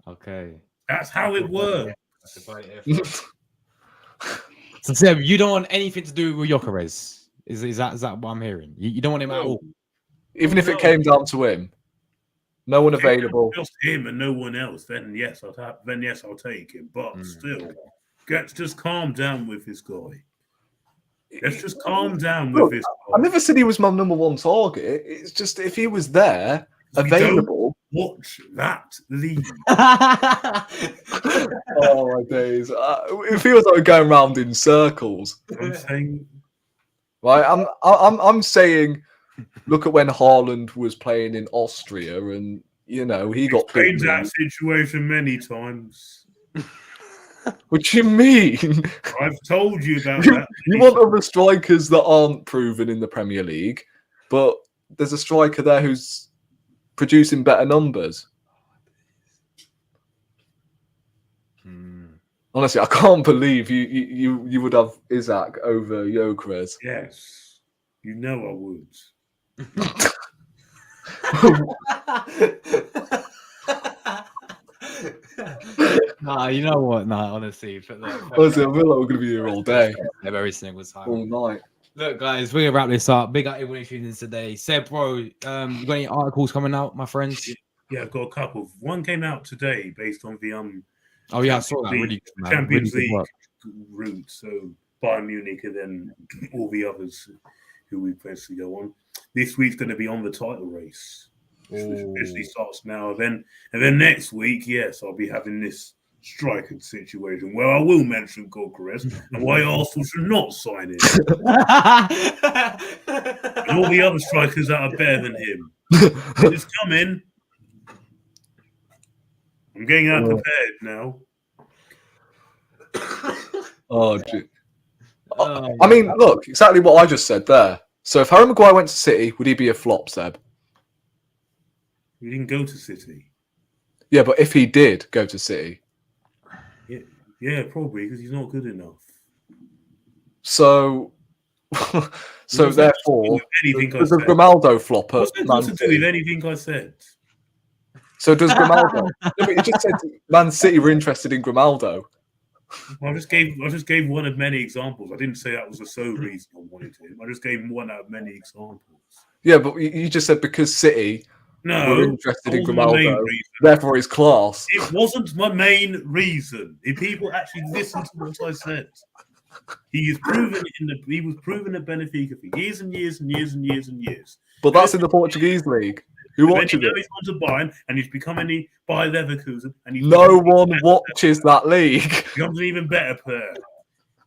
Okay. That's how it works. So Seb, you don't want anything to do with Gyökeres. Is that what I'm hearing? You don't want him at all. Even if it came down to him, no one available. Just him and no one else. Then yes, I'll take him. But still, let's just calm down with this guy. Let's just calm down with this guy. I never said he was my number one target. It's just if he was there, available. Watch that league. Oh my days! It feels like we're going round in circles. I'm saying. Right, I'm saying, look at when Haaland was playing in Austria, and he got played that situation many times. What do you mean? I've told you about that. You want other strikers that aren't proven in the Premier League, but there's a striker there who's producing better numbers. Honestly, I can't believe you would have Isaac over Gyökeres. Yes, you know I would. Nah, you know what? Nah, honestly. Honestly, I feel like we're going to be here all day. Every single time. All night. Look, guys, we're going to wrap this up. Big up everyone tuning in today. Seb, bro, you got any articles coming out, my friends? Yeah, I've got a couple. One came out today based on the Oh yeah, I saw that. Really good, man. Champions really League route. So Bayern Munich and then all the others who we basically go on. This week's going to be on the title race, which officially starts now. And then next week, yes, I'll be having this striker situation where I will mention Gyökeres and why Arsenal should not sign him, and all the other strikers that are better than him. Just come in. I'm getting out prepared now. I mean, look, exactly what I just said there. So if Harry Maguire went to City, would he be a flop, Seb? He didn't go to City. Yeah, but if he did go to City. Yeah, probably, because he's not good enough. So therefore, does Grimaldo flop at What's that got to do with anything I said? So does Grimaldo? No, but you just said Man City were interested in Grimaldo. I just gave one of many examples. I didn't say that was the sole reason I wanted him. I just gave one out of many examples. Yeah, but you just said because City No, were interested in that wasn't the main Grimaldo. reason. Therefore, his class. It wasn't my main reason. If people actually listen to what I said, he was proven at Benfica for years and years and years and years and years. But that's in the Portuguese league. Who Then watches you know it? he's gone to Bayern and he's become Bayer Leverkusen and he's No one watches that league. becomes an even better player.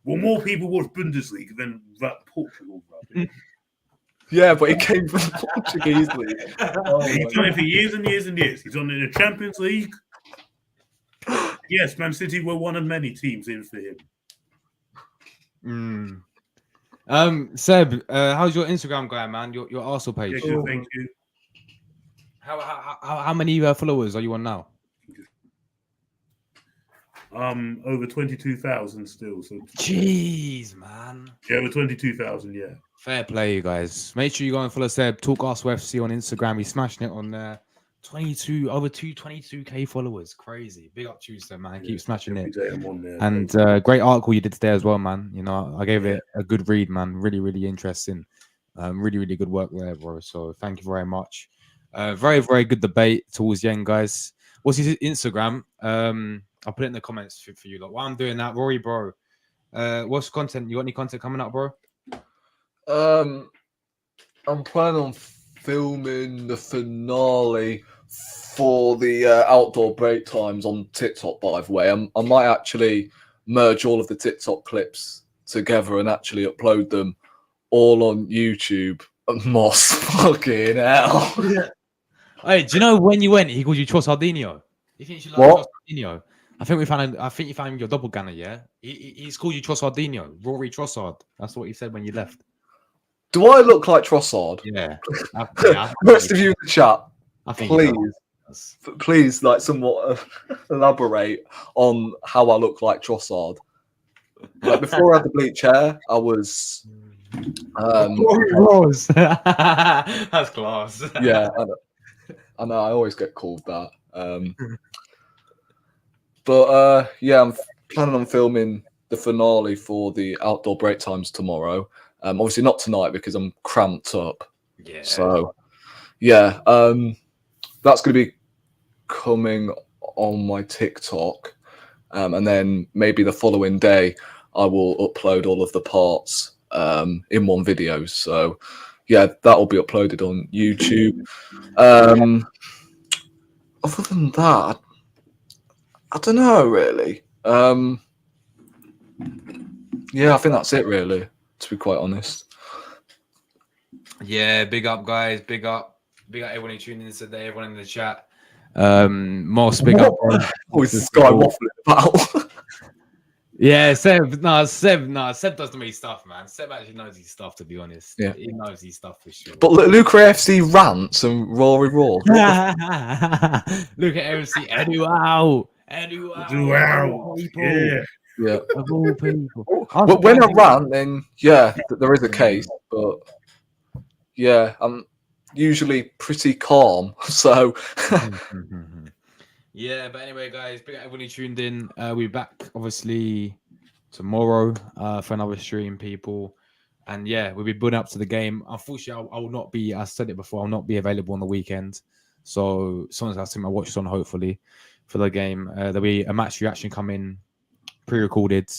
Well, more people watch Bundesliga than that Portugal rugby. Yeah, but he came from the Portuguese league. Oh He's done it for years and years and years. He's done it in the Champions League. Yes, Man City were one of many teams in for him. Seb, how's your Instagram guy, man? Your Arsenal page. Yeah, good, thank you. How many followers are you on now? Over 22,000 still. So Jeez, man. yeah, over 22,000. Yeah. Fair play, you guys. Make sure you go and follow Seb. Talk Arsenal FC on Instagram. He's smashing it on there. 22K followers. Crazy. Big up Tuesday, man. Keep smashing it. I'm on there, And great article you did today as well, man. You know, I gave it a good read, man. Really, really interesting. Really, really good work there, bro. So thank you very much. Very, very good debate towards the end, guys. What's his Instagram? I'll put it in the comments for you. Like, while I'm doing that, Rory, bro. What's content? You got any content coming up, bro? I'm planning on filming the finale for the outdoor break times on TikTok, by the way. I might actually merge all of the TikTok clips together and actually upload them all on YouTube. Moss, fucking hell. Yeah. Hey, do you know when you went, he called you Trossardinho? You think you should What? Trossardinho? I think you found your doppelganger, yeah? He's called you Trossardinho, Rory Trossard. That's what he said when you left. Do I look like Trossard? Yeah. Most of you in the chat, I think please, like, somewhat elaborate on how I look like Trossard. Like, before I had the bleach hair, I was. That's class. Yeah, I know. I always get called that. But yeah, I'm planning on filming the finale for the outdoor break times tomorrow. Obviously not tonight because I'm cramped up. Yeah. So yeah, that's going to be coming on my TikTok, and then maybe the following day I will upload all of the parts in one video. So yeah, that will be uploaded on YouTube. Other than that, I don't know really. Yeah, I think that's it really, to be quite honest. Yeah, big up guys, big up everyone who tuned in today, everyone in the chat. Moss, big up. Always this guy waffling about. Yeah, Seb does the me stuff, man. Seb actually knows his stuff, to be honest. Yeah. He knows his stuff for sure. But Luke AFC rants and Rory roars. Look at AFC, Eduardo. Yeah. Of all people. But when I rant, then yeah, there is a case. But yeah, I'm usually pretty calm. So yeah, but anyway, guys, big up everyone who tuned in. We'll be back obviously tomorrow for another stream, people. And yeah, we'll be building up to the game. Unfortunately, I will not be, I said it before, I'll not be available on the weekend. So someone's asking my watch on, hopefully, for the game. There'll be a match reaction coming, pre-recorded.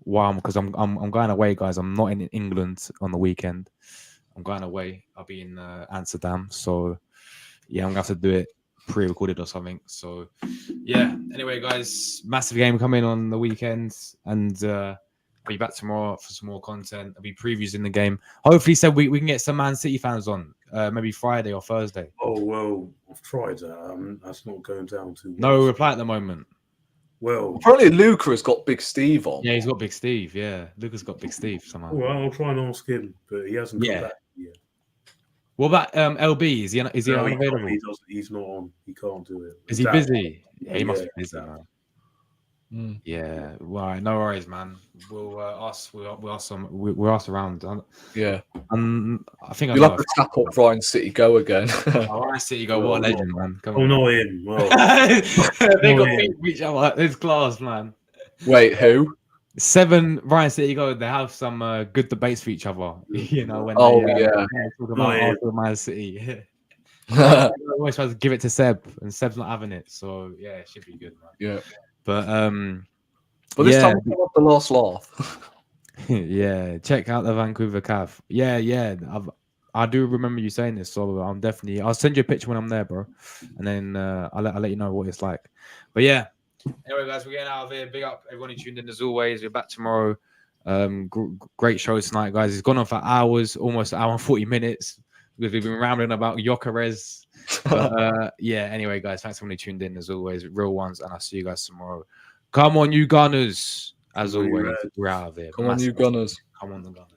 Wow, because I'm going away, guys. I'm not in England on the weekend. I'm going away. I'll be in Amsterdam. So yeah, I'm gonna have to do it pre-recorded or something. So yeah, anyway guys, massive game coming on the weekends, and I'll be back tomorrow for some more content. I'll be previews in the game. Hopefully so we can get some Man City fans on maybe Friday or Thursday. Oh well, I've tried that. That's not going down too well. No reply at the moment. Well, apparently Luca has got Big Steve on. Yeah, he's got Big Steve. Yeah, Luca's got Big Steve somehow. Well, I'll try and ask him, but he hasn't come back yet. What about LB? Is he No, unavailable? He's not on. He can't do it. Is he busy? Yeah, he must be busy, exactly. man. Yeah, right. No worries, man. We'll ask around. Yeah. I think You'll have to tap up Ryan City Go again. Ryan City Go, what a legend, man. Come on. not him. Well, they got each other. It's class, man. Wait, who? 7 Ryan City Go. They have some good debates for each other. You know when. Oh they, yeah. talk about Arsenal, Man City. I always try to give it to Seb, and Seb's not having it. So yeah, it should be good, man. Yeah. But this yeah. time we have the last laugh. Yeah, check out the Vancouver Cav. Yeah. I do remember you saying this, so I'll send you a picture when I'm there, bro, and then I'll let you know what it's like. But yeah, anyway, guys, we're getting out of here. Big up everyone who tuned in as always. We're back tomorrow. Great show tonight, guys. It's gone on for hours, almost an hour and 40 minutes, because we've been rambling about Gyökeres. But yeah, anyway, guys, thanks for everyone who tuned in as always. Real ones, and I'll see you guys tomorrow. Come on, you Gunners. As always, we're out of here. Come on, you Gunners. Come on, the Gunners.